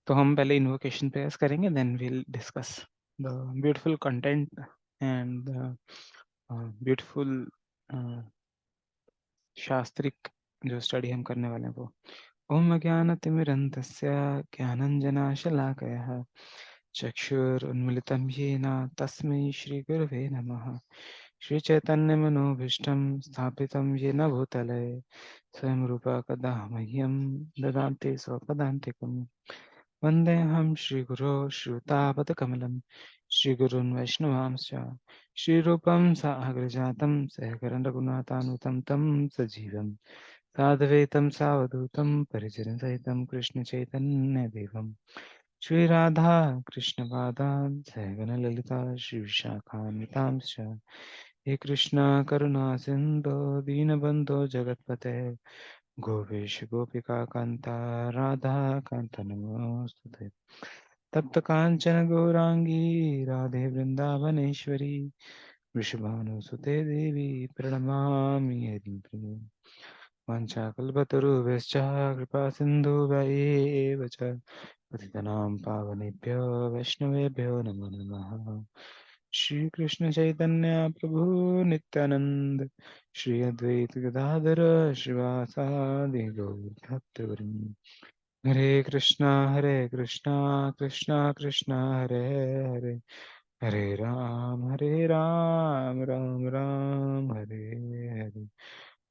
तो हम पहले इन्वोकेशन प्रेयर्स करेंगे, then will discuss the beautiful content and beautiful शास्त्रिक जो स्टडी हम करने वाले हैं वो। ओम अज्ञानतिमिरन्धस्य ज्ञानञ्जनशलाकयः चक्षुरुन्मिलितं येन तस्मै श्रीगुरवे नमः। श्रीचैतन्यमनोभीष्टं स्थापितं येन भूतले स्वयं रूपा कदा मह्यं ददाति स्वपदान्तिकं। वन्देऽहं श्रीगुरो श्रीयुतापदकमलं श्रीगुरून् वैष्णवांश्च श्रीरूपं साग्रजातं सहगणं रघुनाथानुतं तं सजीवं साद्वैतं सावधूतं परिजनसहितं कृष्णचैतन्यदेवं श्रीराधा कृष्णपादान् सहगणललिता श्रीविशाखान्वितांश्च। हे कृष्ण करुणा सिन्धो दीनबन्धो जगत्पते गोपेश गोपिका कान्ता राधा कान्त नमोस्तुते। तप्त कांचन गौरांगी राधे वृंदावनेश्वरी वृषभानुसुते देवी प्रणमामि हरिप्रिये। वाञ्छाकल्पतरुभ्यश्च कृपा सिन्धुभ्यः च पतितनां पावनेभ्यो वैष्णवेभ्यो नमो नमः। श्री कृष्ण चैतन्य प्रभु नित्यानंद श्री अद्वैत गदाधर श्रीवासादि गौर भक्तवृंद। हरे कृष्णा कृष्णा कृष्णा हरे हरे, हरे राम राम राम हरे हरे।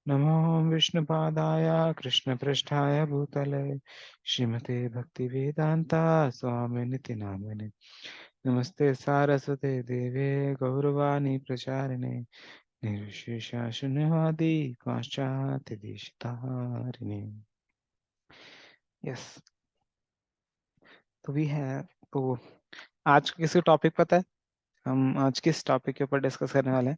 नमो विष्णुपादाय कृष्णपृष्ठाय भूतले श्रीमते भक्तिवेदांता स्वामिनिति नामिने। नमस्ते सारस्वते देवे गौरवाणी प्रचारिणे निर्विशेषा शून्यवादी पाश्चात्य देशतारिणे। यस, तो वी है। तो आज किसी टॉपिक पता है हम आज किस टॉपिक के ऊपर डिस्कस करने वाले हैं?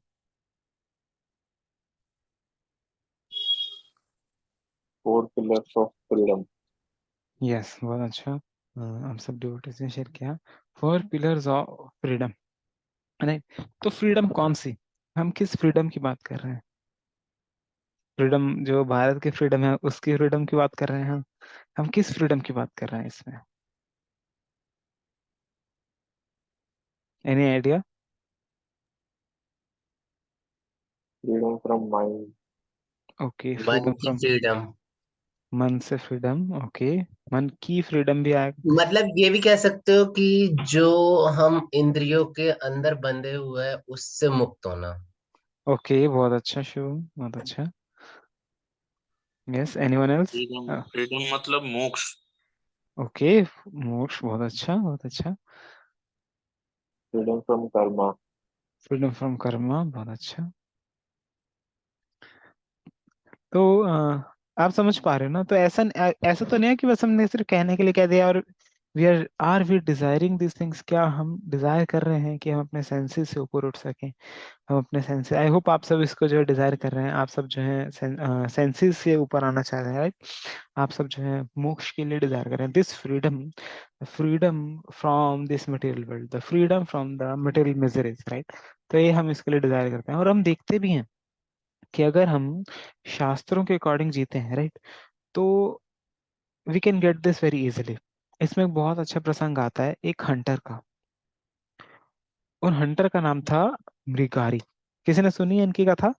4 pillars of freedom. यस, बहुत अच्छा। हम सब डिवोटीज ने शेयर किया 4 पिलर्स ऑफ फ्रीडम। राइट, तो फ्रीडम कौन सी, हम किस फ्रीडम की बात कर रहे हैं? फ्रीडम जो भारत की फ्रीडम है उसकी फ्रीडम की बात कर रहे हैं हम किस फ्रीडम की बात कर रहे हैं इसमें? Any idea? Freedom from mind. Okay, मन फ्रीडम की फ्रॉम फ्रीडम। मन से फ्रीडम। ओके, मन की फ्रीडम भी आएगा। मतलब ये भी कह सकते हो कि जो हम इंद्रियों के अंदर बंधे हुए हैं उससे मुक्त होना। ओके, बहुत अच्छा शिव, बहुत अच्छा। Yes, anyone else? Freedom freedom मतलब मोक्ष। ओके, मोक्ष, बहुत अच्छा बहुत अच्छा। Freedom from karma. Freedom from Karma, बहुत अच्छा। तो आप समझ पा रहे हो ना? तो ऐसा ऐसा तो नहीं है कि बस हमने सिर्फ कहने के लिए कह दिया और वी डिजायरिंग दिस थिंग्स। क्या हम डिजायर कर रहे हैं कि हम अपने सेंसेस से ऊपर उठ सकें? हम अपने सेंसेस, आई होप आप सब इसको जो है डिजायर कर रहे हैं। आप सब जो है सेंसेस से ऊपर आना चाह रहे हैं, राइट? आप सब जो है मोक्ष के लिए डिजायर कर रहे हैं। This freedom, freedom from this material world, the freedom from the material miseries, right? तो ये हम इसके लिए डिजायर करते हैं और हम देखते भी हैं कि अगर हम शास्त्रों के अकॉर्डिंग जीते हैं, राइट, तो we can get this very easily. इसमें एक बहुत अच्छा प्रसंग आता है एक हंटर का। उन हंटर का नाम था मृगारी। किसी ने सुनी है इनकी कथा?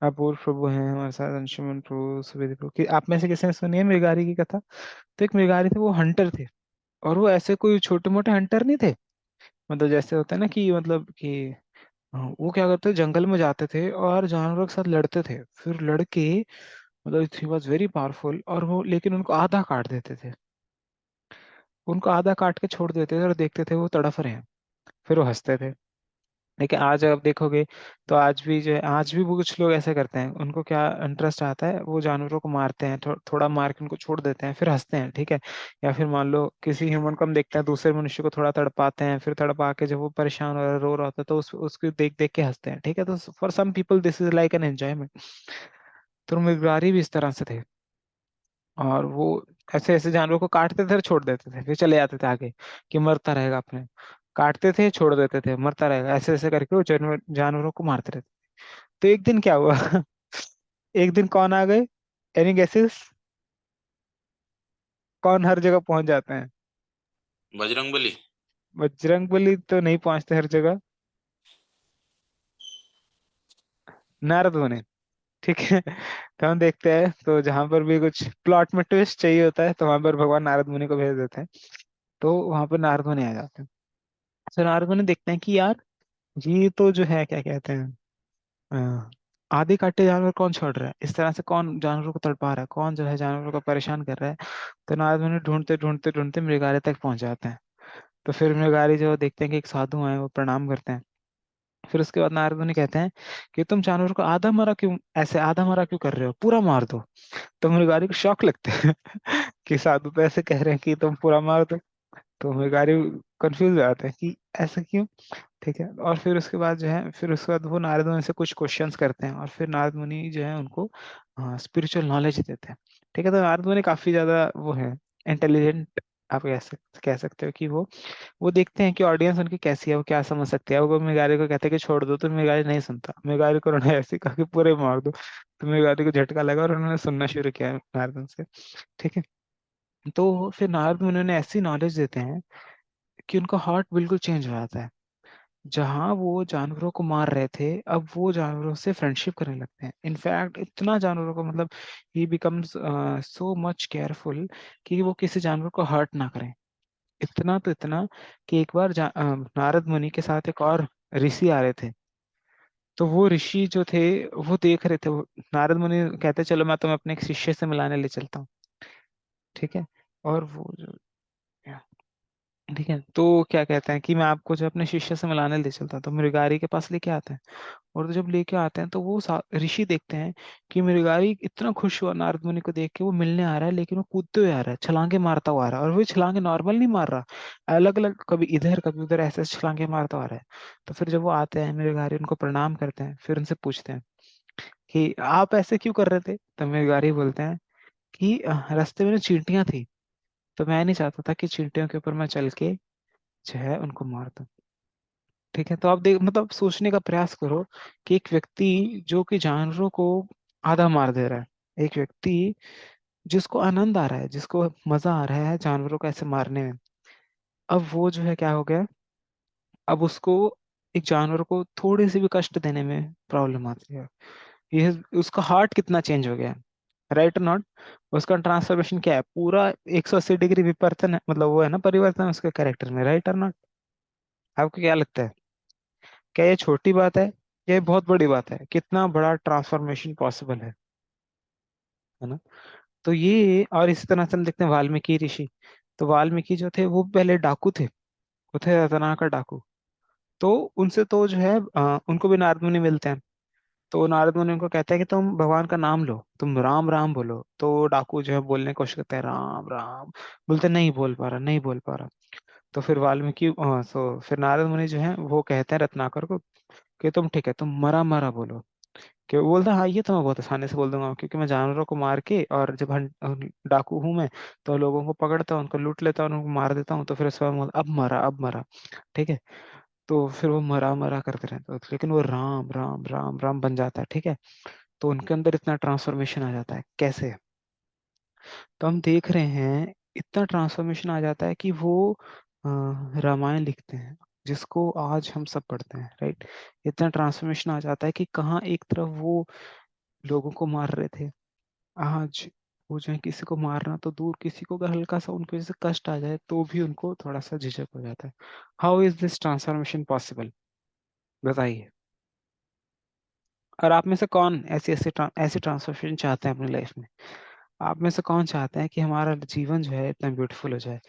अपूर्व प्रभु हैं हमारे साथ, अंशुमन प्रभु, सुवेदी प्रभु की आप में से किसी ने सुनी है मृगारी की कथा? तो एक मृगारी थे, वो हंटर थे। और वो ऐसे कोई छोटे मोटे हंटर नहीं थे। मतलब जैसे होता है ना कि मतलब कि वो क्या करते, जंगल में जाते थे और जानवरों के साथ लड़ते थे, फिर लड़के मतलब ही वॉज वेरी पावरफुल, और वो लेकिन उनको आधा काट देते थे। उनको आधा काट के छोड़ देते थे और देखते थे वो तड़फ रहे हैं, फिर वो हंसते थे। लेकिन आज आप देखोगे तो आज भी जो है, आज भी वो कुछ लोग ऐसे करते हैं। उनको क्या इंटरेस्ट आता है, वो जानवरों को मारते हैं, थोड़ा मार के उनको छोड़ देते हैं, फिर हंसते हैं, ठीक है? या फिर मान लो किसी ह्यूमन को हम देखते हैं, दूसरे मनुष्य को थोड़ा तड़पाते हैं, फिर तड़पा के जब वो परेशान और रो रहा होता है तो उसको देख देख के हंसते हैं, ठीक है? तो for some people this is like an enjoyment. तो मृगरारी भी इस तरह से थे। और वो ऐसे ऐसे जानवरों को काटते थे और छोड़ देते थे, फिर चले जाते थे आगे कि मरता रहेगा अपने। काटते थे, छोड़ देते थे, मरता रहेगा, ऐसे ऐसे करके वो जानवरों को मारते रहते। तो एक दिन क्या हुआ एक दिन कौन आ गए? Any guesses? कौन हर जगह पहुंच जाते हैं? बजरंगबली। बजरंगबली तो नहीं पहुंचते हर जगह, नारद मुनि। ठीक है। तो हम देखते हैं, तो जहां पर भी कुछ प्लॉट में ट्विस्ट चाहिए होता है तो वहां पर भगवान नारद मुनि को भेज देते हैं। तो वहां पर नारद मुनि आ जाते हैं। तो नारद मुनि देखते हैं कि यार ये तो जो है क्या कहते हैं, अ, आधे काटे जानवर कौन छोड़ रहा है, इस तरह से कौन जानवरों को तड़पा रहा है, कौन जो है जानवरों को परेशान कर रहा है। तो नारद मुनि ढूंढते ढूंढते ढूंढते मृगालय तक पहुंच जाते हैं। तो फिर मृगारी जो देखते हैं कि एक साधु हैं, वो प्रणाम करते हैं। फिर उसके बाद नारद मुनि कहते हैं कि तुम जानवर को आधा मरा क्यों, ऐसे आधा मरा क्यों कर रहे हो, पूरा मार दो। तो मृगारी को शौक लगता है कि साधु तो ऐसे कह रहे हैं कि तुम पूरा मार दो। तो मृगारी कंफ्यूज हो जाते हैं कि ऐसा क्यों। ठीक है। और फिर उसके बाद जो है, फिर उसके बाद वो नारद मुनि से कुछ क्वेश्चंस करते हैं, और फिर नारद मुनि जो है उनको स्पिरिचुअल नॉलेज देते हैं। ठीक है। तो नारद मुनि काफी ज्यादा वो है, इंटेलिजेंट। आप कह सकते हो कि वो देखते हैं कि ऑडियंस उनकी कैसी है, वो क्या समझ सकती है। वो मेगारी को कहते हैं कि छोड़ दो, तो मेगारी नहीं सुनता। मेगारी को उन्होंने ऐसे कहा कि पूरे मार दो। तो मेगारी को झटका लगा और उन्होंने सुनना शुरू किया नारद मुनि से। ठीक है। तो फिर नारद मुनि उन्हें ऐसी नॉलेज देते हैं कि उनका हार्ट बिल्कुल चेंज हो जाता है। जहाँ वो जानवरों को मार रहे थे, अब वो जानवरों से फ्रेंडशिप करने लगते हैं। इनफैक्ट इतना जानवरों को, मतलब ही बिकम्स सो मच केयरफुल कि वो किसी जानवर को हर्ट ना करें। इतना तो इतना कि एक बार नारद मुनि के साथ एक और ऋषि आ रहे थे। तो वो ऋषि जो थे, वो देख रहे थे, नारद मुनि कहते चलो मैं तुम्हें अपने एक शिष्य से मिलाने ले चलता हूँ। ठीक है। और वो जो, ठीक है, तो क्या कहते हैं कि मैं आपको जो अपने शिष्य से मिलाने ले चलता हूँ। तो मृगारी के पास लेके आते हैं। और जब लेके आते हैं तो वो ऋषि देखते हैं कि मृगारी इतना खुश हुआ नारद मुनि को देख के, वो मिलने आ रहा है, लेकिन वो कूदते हुए आ रहा है, छलांगे मारता हुआ आ रहा है। और वो छलांगे नॉर्मल नहीं मार रहा, अलग अलग, कभी इधर कभी उधर, ऐसे छलांगे मारता हुआ आ रहा है। तो फिर जब वो आते हैं, मृगारी उनको प्रणाम करते हैं, फिर उनसे पूछते हैं कि आप ऐसे क्यों कर रहे थे। तो मृगारी बोलते हैं कि रास्ते में ना चींटियां थी, तो मैं नहीं चाहता था कि चींटियों के ऊपर मैं चल के जो है उनको मार दूं। ठीक है। तो आप देख, मतलब सोचने का प्रयास करो कि एक व्यक्ति जो कि जानवरों को आधा मार दे रहा है, एक व्यक्ति जिसको आनंद आ रहा है, जिसको मजा आ रहा है जानवरों को ऐसे मारने में, अब वो जो है क्या हो गया, अब उसको एक जानवर को थोड़े से भी कष्ट देने में प्रॉब्लम आती है। ये उसका हार्ट कितना चेंज हो गया है, राइट और नॉट। उसका ट्रांसफॉर्मेशन क्या है, पूरा 180 डिग्री विपर्तन है, मतलब वो है ना, परिवर्तन उसके कैरेक्टर में, राइट और नॉट। आपको क्या लगता है, क्या ये छोटी बात है, ये बहुत बड़ी बात है, कितना बड़ा ट्रांसफॉर्मेशन पॉसिबल है ना। तो ये, और इसी तरह से हम देखते हैं वाल्मीकि ऋषि। तो वाल्मीकि जो थे वो पहले डाकू थे, वो थे खतरनाक डाकू। तो उनसे तो जो है उनको भी नारद मुनि मिलते हैं। तो नारद मुनि उनको कहते हैं कि तुम भगवान का नाम लो, तुम राम राम बोलो। तो डाकू जो है बोलने की कोशिश करते हैं राम राम, बोलते नहीं बोल पा रहा, नहीं बोल पा रहा। तो फिर वाल्मीकि फिर नारद मुनि जो है वो कहते हैं रत्नाकर को कि तुम ठीक है, तुम मरा मरा बोलो। कि वो बोलता है हाँ ये तो मैं बहुत आसानी से बोल दूंगा, क्योंकि मैं जानवरों को मार के, और जब डाकू हूं मैं, तो लोगों को पकड़ता हूँ, उनको लूट लेता हूँ, उनको मार देता हूँ। तो फिर उसके बाद अब मरा, अब मरा। ठीक है। तो फिर वो मरा मरा करते रहते हैं, लेकिन वो राम राम राम राम बन जाता है। ठीक है। तो उनके अंदर इतना ट्रांसफॉर्मेशन आ जाता है, कैसे। तो हम देख रहे हैं इतना ट्रांसफॉर्मेशन आ जाता है कि वो अ, रामायण लिखते हैं, जिसको आज हम सब पढ़ते हैं, राइट। इतना ट्रांसफॉर्मेशन आ जाता है कि कहाँ एक तरफ वो लोगों को मार रहे थे, आज वो जो है किसी को मारना तो दूर, किसी को अगर हल्का सा उनकी वजह से कष्ट आ जाए तो भी उनको थोड़ा सा झिझक हो जाता है। How is this transformation possible, बताइए। और आप में से कौन ऐसी ट्रांसफॉर्मेशन चाहते हैं अपनी लाइफ में? आप में से कौन चाहते हैं कि हमारा जीवन जो है इतना ब्यूटीफुल हो जाए,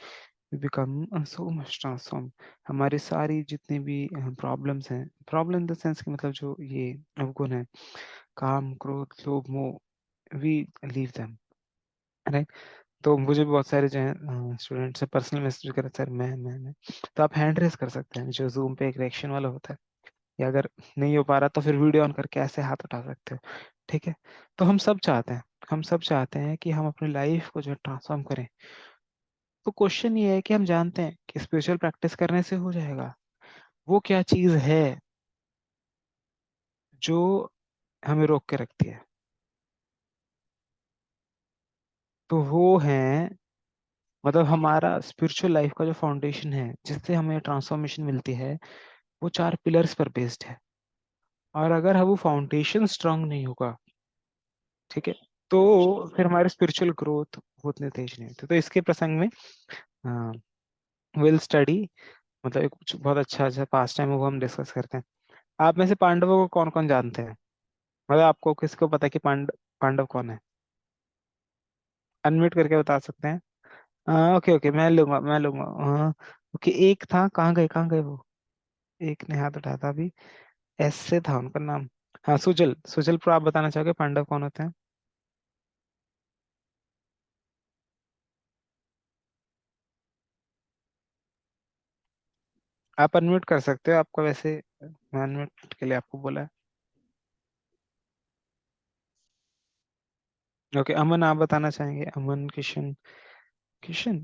बिकम सो मच ट्रांसफॉर्म, हमारी सारी जितनी भी प्रॉब्लम्स हैं, प्रॉब्लम इन द सेंस कि मतलब जो ये अवगुण है, काम क्रोध लोभ मोह, वी लीव देम, राइट। तो मुझे भी बहुत सारे जो है स्टूडेंट से पर्सनल मैसेज कर, सर मैं तो आप हैंड रेस कर सकते हैं, जो जूम पे एक रिएक्शन वाला होता है, या अगर नहीं हो पा रहा तो फिर वीडियो ऑन करके ऐसे हाथ उठा सकते हो। ठीक है। तो हम सब चाहते हैं कि हम अपनी लाइफ को जो ट्रांसफॉर्म करें। तो क्वेश्चन ये है कि हम जानते हैं कि स्पिरिचुअल प्रैक्टिस करने से हो जाएगा, वो क्या चीज है जो हमें रोक के रखती है। तो वो है मतलब हमारा स्पिरिचुअल लाइफ का जो फाउंडेशन है जिससे हमें ट्रांसफॉर्मेशन मिलती है वो 4 पिलर्स पर बेस्ड है। और अगर वो फाउंडेशन स्ट्रांग नहीं होगा, ठीक है, तो फिर हमारे स्पिरिचुअल ग्रोथ उतने तेज नहीं होते। तो इसके प्रसंग में विल स्टडी, मतलब एक कुछ बहुत अच्छा अच्छा पास टाइम वो हम डिस्कस करते हैं। आप में से पांडवों को कौन कौन जानते हैं? मतलब आपको किसको पता है कि पांडव कौन है? अनम्यूट करके बता सकते हैं। ओके ओके, मैं लूंगा। हाँ, ओके, एक था, कहाँ गए वो? एक ने हाथ उठाया था अभी, एस से था उनका नाम। हाँ, सुजल। सुजल प्रो, आप बताना चाहोगे पांडव कौन होते हैं? आप अनम्यूट कर सकते हो, आपको वैसे मैं अनम्यूट के लिए आपको बोला है। ओके, अमन आप बताना चाहेंगे? अमन, किशन। किशन।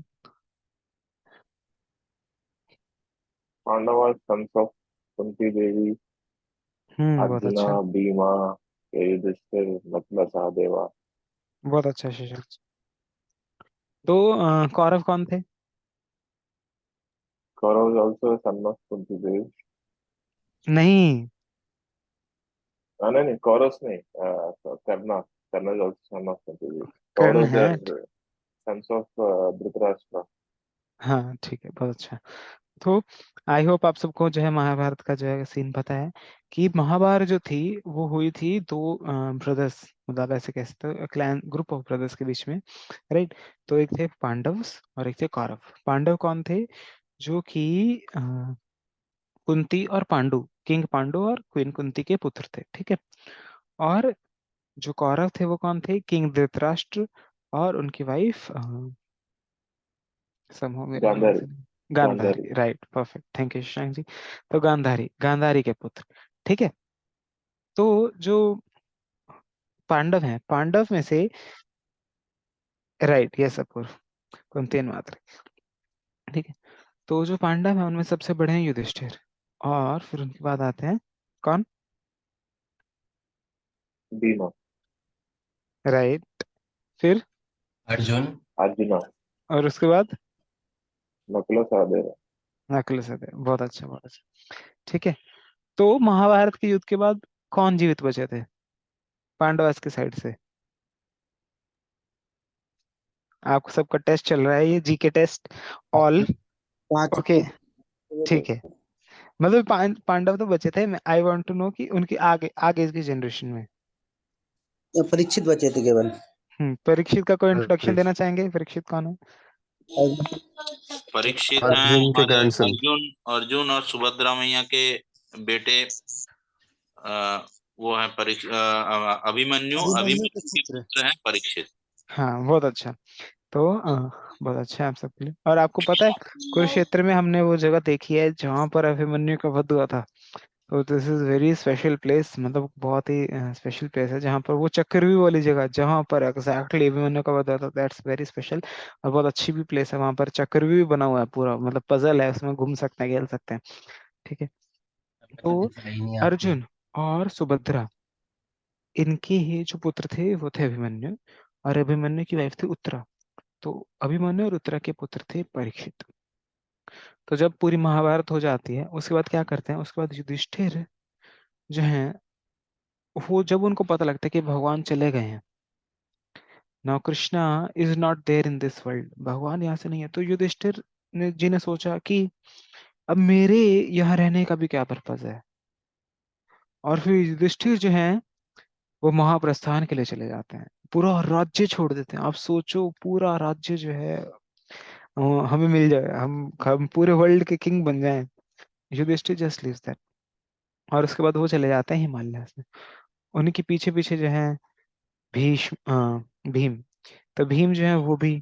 पांडव सन्स ऑफ कुंती देवी, बहुत अर्जुना, अच्छा। भीमा, युधिष्ठिर, नकुल, सहदेवा। बहुत अच्छा शिशा। तो कौरव कौन थे? Kaurava also son of Kunti Devi. नहीं, नहीं नहीं, कौरव नहीं, Karna. Karna is also son of Kunti Devi. Karna Kaurava है। Their sons of Dhritarashtra. हाँ ठीक है, बहुत अच्छा। तो आई होप आप सबको जो है महाभारत का जो है सीन पता है कि महाभारत जो थी वो हुई थी दो ब्रदर्स, मतलब ऐसे कह सकते हो क्लैन, ग्रुप ऑफ ब्रदर्स के बीच में, राइट? तो एक थे पांडव्स और एक थे कौरव। पांडव कौन थे? जो कि कुंती और पांडु, किंग पांडु और क्वीन कुंती के पुत्र थे, ठीक है। और जो कौरव थे वो कौन थे? किंग धृतराष्ट्र और उनकी वाइफ, समूह मेरे नाम Gandhari. Say Gandhari, Gandhari. Right, perfect, thank you Shashank ji. तो गांधारी, गांधारी के पुत्र, ठीक है। तो जो पांडव हैं, पांडव में से, राइट, यस अपूर्व, कुंती मात्र, ठीक है। तो जो पांडव है उनमें सबसे बड़े हैं युधिष्ठिर, और फिर उनके बाद आते हैं कौन? भीमा। राइट, फिर अर्जुन। अर्जुना। और उसके बाद नकुल, सहदेवा। नकुल सहदेव। बहुत अच्छा, बहुत अच्छा, ठीक है। तो महाभारत के युद्ध के बाद कौन जीवित बचे थे पांडवास की साइड से? आपको सबका टेस्ट चल रहा है, ये जीके टेस्ट ऑल। पांच ओके, ठीक है। मतलब पांडव तो बचे थे, मैं आई वांट टू नो कि उनकी आगे आगे की जनरेशन में। परीक्षित बचे थे केवल। परीक्षित का कोई इंट्रोडक्शन देना चाहेंगे? परीक्षित कौन है? परीक्षित हैं अर्जुन के हमारे ग्रैंडसन। अर्जुन, अर्जुन और सुभद्रा मैया के बेटे। वो है अभिमन्यु, अभिमन्यु के अभिमन्यु के पुत्र। पुत्र हैं परीक्षित। हाँ, बहुत अच्छा। तो बहुत अच्छा है आप सबके लिए। और आपको पता है कुरुक्षेत्र में हमने वो जगह देखी है जहाँ पर अभिमन्यु का वध हुआ था। तो this is very special place, मतलब बहुत ही स्पेशल प्लेस है जहाँ पर वो चक्रव्यूह वाली जगह जहाँ पर एग्जैक्टली अभिमन्यु का वध हुआ था, दैट्स वेरी स्पेशल। और बहुत अच्छी भी प्लेस है, वहाँ पर चक्रव्यूह बना हुआ है पूरा, मतलब पजल है, उसमें घूम सकते हैं, खेल सकते हैं, ठीक है। हमें तो तो दिखा ही नहीं आपको। अर्जुन और सुभद्रा, इनके ही जो पुत्र थे वो थे अभिमन्यु, और अभिमन्यु की वाइफ थी उत्तरा। तो अभिमन्यु और उत्तरा के पुत्र थे परीक्षित। तो जब पूरी महाभारत हो जाती है उसके बाद क्या करते हैं? उसके बाद युधिष्ठिर जो हैं, वो जब उनको पता लगता है कि भगवान चले गए हैं, now Krishna is not there in this world, भगवान यहाँ से नहीं है, तो युधिष्ठिर जी ने सोचा कि अब मेरे यहाँ रहने का भी क्या पर्पज है। और फिर युधिष्ठिर जो है वो महाप्रस्थान के लिए चले जाते हैं, पूरा राज्य छोड़ देते हैं। आप सोचो, पूरा राज्य जो है हमें मिल जाए, हम पूरे वर्ल्ड के किंग बन जाएं। युधिष्ठिर जस्ट लीव्स दैट, और उसके बाद वो चले जाते हैं हिमालय में। उनके पीछे पीछे जो है भीम। तो भीम जो है वो भी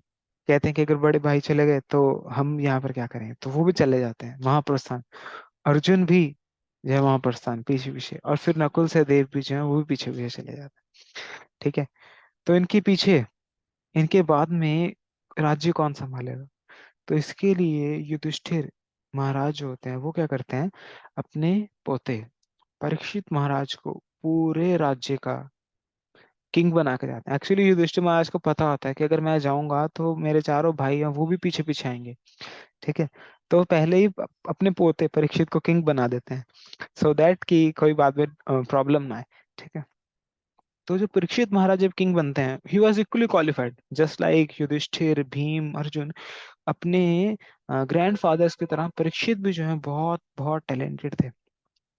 कहते हैं कि अगर बड़े भाई चले गए तो हम यहाँ पर क्या करें, तो वो भी चले जाते हैं महाप्रस्थान। अर्जुन भी जो है महाप्रस्थान पीछे पीछे, और फिर नकुल सहदेव भी जो है वो भी पीछे पीछे चले जाते हैं, ठीक है। तो इनके पीछे, इनके बाद में राज्य कौन संभालेगा? तो इसके लिए युधिष्ठिर महाराज जो होते हैं वो क्या करते हैं? अपने पोते परीक्षित महाराज को पूरे राज्य का किंग बना के जाते हैं। एक्चुअली युधिष्ठिर महाराज को पता होता है कि अगर मैं जाऊंगा तो मेरे चारों भाई हैं वो भी पीछे पीछे आएंगे, ठीक है। तो वो पहले ही अपने पोते परीक्षित को किंग बना देते हैं, सो दैट कि कोई बाद में प्रॉब्लम ना आए, ठीक है। तो जो परीक्षित महाराज जब किंग बनते हैं, he was equally qualified just like Yudhishthira, Bhima, Arjuna. अपने ग्रैंड फादर्स की तरह परीक्षित भी जो है बहुत बहुत टैलेंटेड थे,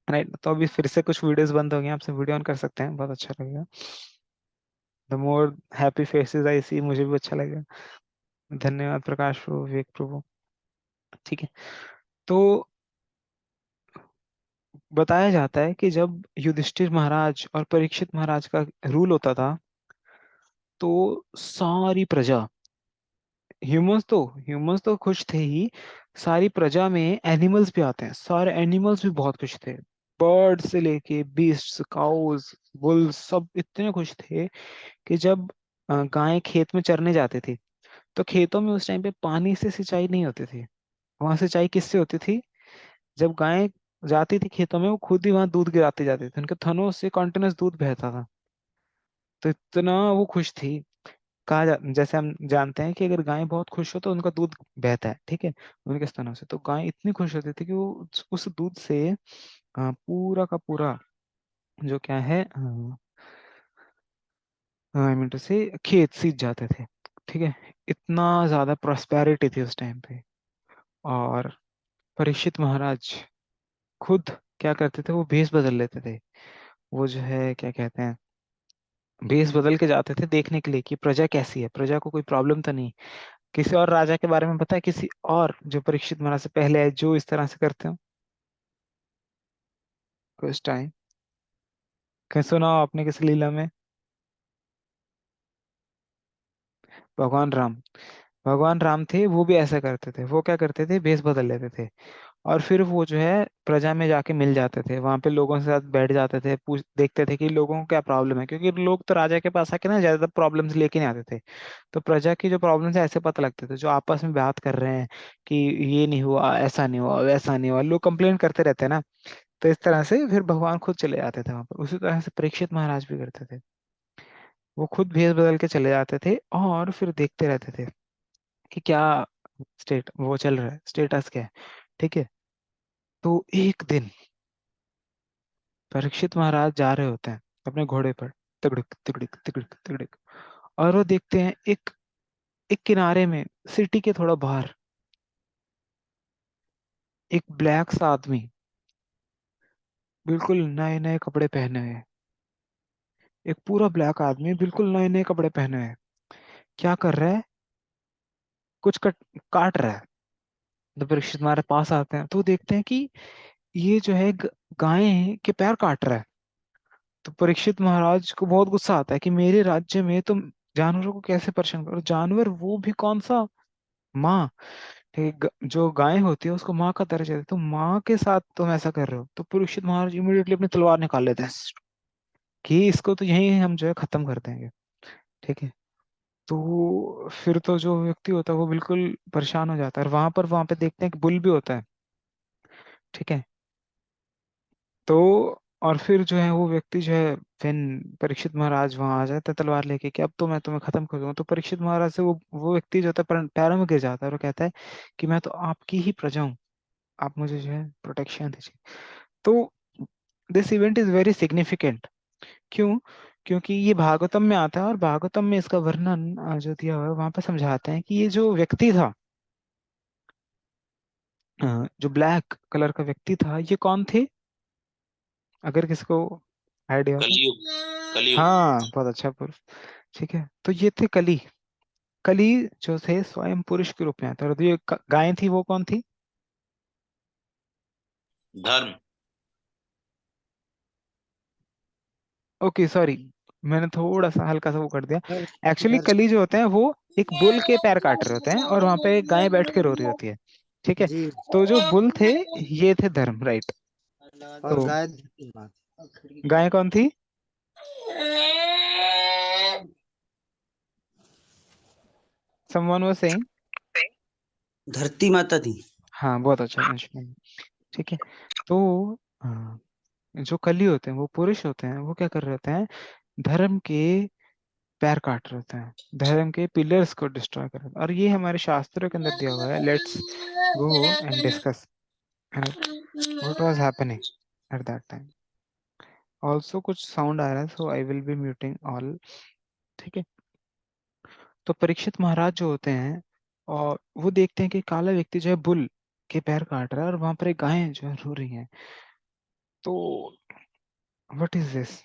राइट। तो अभी फिर से कुछ वीडियोस बंद हो गए, आपसे वीडियो ऑन कर सकते हैं, बहुत अच्छा लगेगा। The more happy faces I see, मुझे भी अच्छा लगेगा। धन्यवाद प्रकाश प्रभु, विवेक प्रभु, ठीक है। तो बताया जाता है कि जब युधिष्ठिर महाराज और परीक्षित महाराज का रूल होता था, तो सारी प्रजा, ह्यूमंस तो खुश थे ही, सारी प्रजा में एनिमल्स भी आते हैं, सारे एनिमल्स भी बहुत खुश थे। बर्ड से लेके बीस्ट्स, काउज, बुल्स, सब इतने खुश थे कि जब गायें खेत में चरने जाते थे, तो खेतों में उस टाइम पे पानी से सिंचाई नहीं होती थी। वहां सिंचाई किससे होती थी? जब गायें जाती थी खेतों में, वो खुद ही वहां दूध गिराते जाते थे, उनके थनों से कॉन्टिन्यूस दूध बहता था। तो इतना वो खुश थी। जैसे हम जानते हैं कि अगर गाय बहुत खुश हो तो उनका दूध बहता है, ठीक है, उनके स्तनों से। तो गाय इतनी खुश होती थी कि वो उस दूध से पूरा का पूरा जो क्या है, आई मीन टू से, खेत सींच जाते थे, ठीक है। इतना ज्यादा प्रॉस्पेरिटी थी उस टाइम पे। और परीक्षित महाराज खुद क्या करते थे, वो भेष बदल लेते थे। वो जो है क्या कहते हैं, भेष बदल के जाते थे देखने के लिए कि प्रजा कैसी है, प्रजा को कोई प्रॉब्लम तो नहीं। किसी और राजा के बारे में पता है, किसी और जो परीक्षित महाराज से पहले है जो इस तरह से करते हो कुछ टाइम? कहीं सुना हो आपने किसी लीला में? भगवान राम। भगवान राम थे, वो भी ऐसा करते थे। वो क्या करते थे, भेष बदल लेते थे, और फिर वो जो है प्रजा में जाके मिल जाते थे, वहां पे लोगों के साथ बैठ जाते थे, पूछ देखते थे कि लोगों को क्या प्रॉब्लम है, क्योंकि लोग तो राजा के पास आके ना ज्यादातर प्रॉब्लम्स लेके नहीं आते थे। तो प्रजा की जो प्रॉब्लम्स है ऐसे पता लगते थे, जो आपस में बात कर रहे हैं कि ये नहीं हुआ, ऐसा नहीं हुआ, वैसा नहीं हुआ, लोग कंप्लेन करते रहते हैं ना। तो इस तरह से फिर भगवान खुद चले जाते थे वहां पर। उसी तरह से परीक्षित महाराज भी करते थे, वो खुद भेष बदल के चले जाते थे और फिर देखते रहते थे कि क्या वो चल रहा है, स्टेटस क्या है, ठीक है। तो एक दिन परीक्षित महाराज जा रहे होते हैं अपने घोड़े पर, तिगड़िक तिगड़िक तिगड़िक तिगड़िक, और वो देखते हैं एक एक किनारे में, सिटी के थोड़ा बाहर, एक ब्लैक सा आदमी, बिल्कुल नए नए कपड़े पहने हुए, एक पूरा ब्लैक आदमी बिल्कुल नए नए कपड़े पहने हुए, क्या कर रहा है, कुछ काट रहा है। तो परीक्षित महाराज पास आते हैं तो देखते हैं कि ये जो है गाय के पैर काट रहा है। तो परीक्षित महाराज को बहुत गुस्सा आता है कि मेरे राज्य में तुम जानवरों को कैसे परेशान करो, जानवर वो भी कौन सा, माँ, ठीक है, जो गाय होती है उसको माँ का दर्जा देते, तो माँ के साथ तुम ऐसा कर रहे हो। तो परीक्षित महाराज इमीडिएटली अपनी तलवार निकाल लेते हैं कि इसको तो यहीं हम जो है खत्म कर देंगे, ठीक है। तो फिर तो जो व्यक्ति होता है वो बिल्कुल परेशान हो जाता है, और वहां पे देखते हैं कि बुल भी होता है, ठीक है। तो और फिर जो है वो व्यक्ति जो है, फिर परीक्षित महाराज वहां आ जाते हैं तलवार लेके कि अब तो मैं तुम्हें खत्म कर दूंगा। तो परीक्षित महाराज से वो व्यक्ति जो होता है पैरों में गिर जाता है और वो कहता है कि मैं तो आपकी ही प्रजा हूँ, आप मुझे जो है प्रोटेक्शन दीजिए। तो this event is very significant. क्यों? क्योंकि ये भागवतम में आता है, और भागवतम में इसका वर्णन जो दिया हुआ है वहां पे समझाते हैं कि ये जो व्यक्ति था, जो ब्लैक कलर का व्यक्ति था, ये कौन थे, अगर किसको आइडिया हो तो? कलयुग। कलयुग। हाँ, बहुत अच्छा पुरुष, ठीक है। तो ये थे कली। कली जो थे स्वयं पुरुष के रूप में आते हैं, और जो ये गाय थी वो कौन थी? धर्म। ओके सॉरी, मैंने थोड़ा सा हल्का सा वो कर दिया। एक्चुअली इधर कली जो होते हैं वो एक बुल के पैर काट रहे होते हैं, और वहां पे गाय बैठ के रो रही होती है, ठीक है। जी, तो जो बुल थे, ये थे धर्म, राइट। और तो गाय गाय कौन थी? Someone was saying. धरती माता थी। हाँ, बहुत अच्छा mention, ठीक है। तो जो कली होते हैं वो पुरुष होते हैं, वो क्या कर रहे होते हैं, धर्म के पैर काट रहे होते हैं, धर्म के पिलर्स को डिस्ट्रॉय कर रहे होते हैं। और ये हमारे शास्त्रों के अंदर दिया हुआ है। Let's go and discuss what was happening at that time. Also कुछ साउंड आ रहा है, so I will be muting all. ठीक है, तो परीक्षित महाराज जो होते हैं और वो देखते हैं कि काला व्यक्ति जो है बुल के पैर काट रहा है और वहां पर एक गायें जो है रो रही हैं। तो व्हाट इज दिस?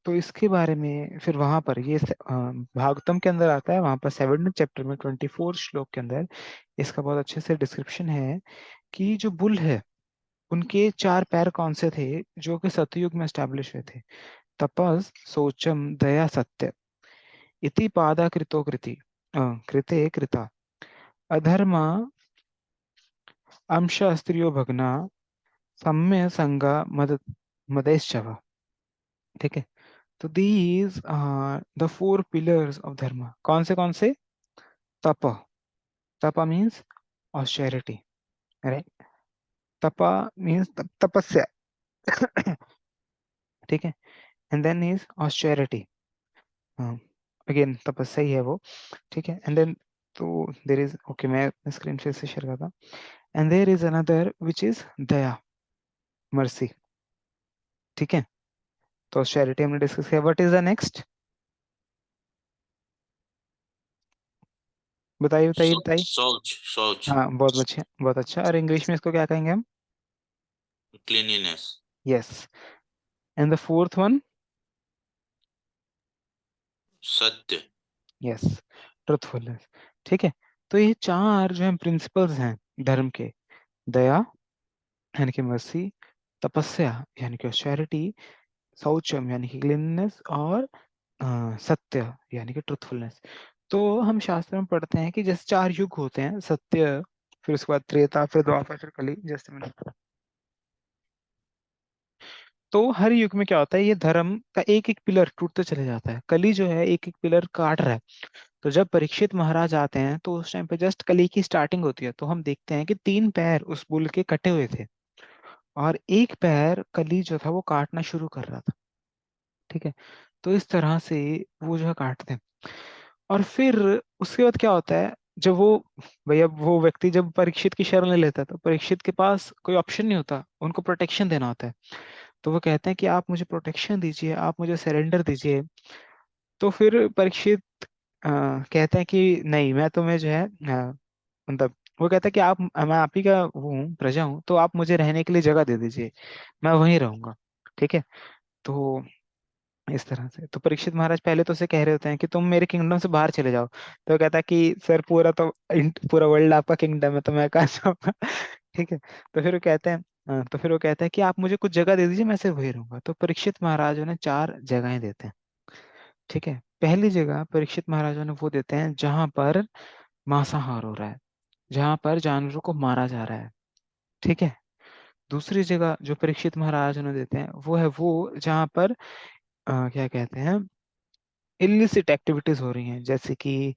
तो इसके बारे में फिर वहां पर ये भागवतम के अंदर आता है, वहां पर 7th चैप्टर में 24 श्लोक के अंदर इसका बहुत अच्छे से डिस्क्रिप्शन है कि जो बुल है उनके 4 पैर कौन से थे जो कि सतयुग में एस्टैब्लिश हुए थे। तपस, शौचम, दया, सत्य, इति पादा कृतो कृति कृते कृता, अधर्म, अंश स्त्रियो भगना, सम्य संगा, मद मदेश्चव। ठीक है, तो दीज द 4 पिलर्स ऑफ धर्म। कौन से? तप, tapa means austerity, right? Tapa means tapasya. ठीक है, and then is austerity, again तपस्या ही है वो। ठीक है, एंड देन तो देर इज, ओके मैं स्क्रीन फिर से शेयर करता हूँ। And there is another which is daya, mercy. ठीक है, तो ऑस्टेरिटी हमने डिस्कस किया। What is the next? बताइए बताइए बताइए। शौच, शौच, हाँ बहुत अच्छा, बहुत अच्छा। और इंग्लिश में इसको क्या कहेंगे हम? Cleanliness, yes. And the fourth one? सत्य, यस, ट्रुथफुलनेस। ठीक है, तो ये 4 जो है प्रिंसिपल्स हैं धर्म के। दया यानी कि मर्सी, तपस्या यानी कि ऑस्टेरिटी, शौचम यानी कि क्लीननेस, और सत्य यानी कि ट्रुथफुलनेस। तो हम शास्त्र में पढ़ते हैं कि जैसे 4 युग होते हैं, सत्य, फिर उसके बाद त्रेता, फिर द्वापर, फिर कली, जैसे मैंने कहा। तो हर युग में क्या होता है, ये धर्म का एक एक पिलर टूटते चले जाता है। कली जो है एक एक पिलर काट रहा है। तो जब परीक्षित महाराज आते हैं तो उस टाइम पे जस्ट कली की स्टार्टिंग होती है। तो हम देखते हैं कि 3 पैर उस बुल के कटे हुए थे और एक पैर कली जो था वो काटना शुरू कर रहा था। ठीक है, तो इस तरह से वो जो है काटते हैं। और फिर उसके बाद क्या होता है, जब वो भैया वो व्यक्ति जब परीक्षित की शरण ले लेता है तो परीक्षित के पास कोई ऑप्शन नहीं होता, उनको प्रोटेक्शन देना होता है। तो वो कहते हैं कि आप मुझे प्रोटेक्शन दीजिए, आप मुझे सरेंडर दीजिए। तो फिर परीक्षित कहते हैं कि नहीं, मैं तुम्हें जो है मतलब वो कहता है कि आप, मैं आप ही का वो हूँ, प्रजा हूँ, तो आप मुझे रहने के लिए जगह दे दीजिए, मैं वहीं रहूंगा। ठीक है, तो इस तरह से तो परीक्षित महाराज पहले तो उसे कह रहे होते हैं कि तुम मेरे किंगडम से बाहर चले जाओ। तो वो कहता है कि सर पूरा तो पूरा वर्ल्ड आपका किंगडम है, तो मैं कहाँ जाऊंगा। ठीक है, तो फिर वो कहते हैं तो फिर वो कहता है कि आप मुझे कुछ जगह दे दीजिए, मैं सिर्फ वहीं रहूंगा। तो परीक्षित महाराज उन्हें 4 जगहें देते हैं। ठीक है, पहली जगह परीक्षित महाराज उन्हें वो देते हैं जहां पर मांसाहार हो रहा है, जहां पर जानवरों को मारा जा रहा है। ठीक है, दूसरी जगह जो परीक्षित महाराज उन्हें देते हैं वो है वो जहां पर क्या कहते हैं, इलिसिट एक्टिविटीज हो रही हैं, जैसे कि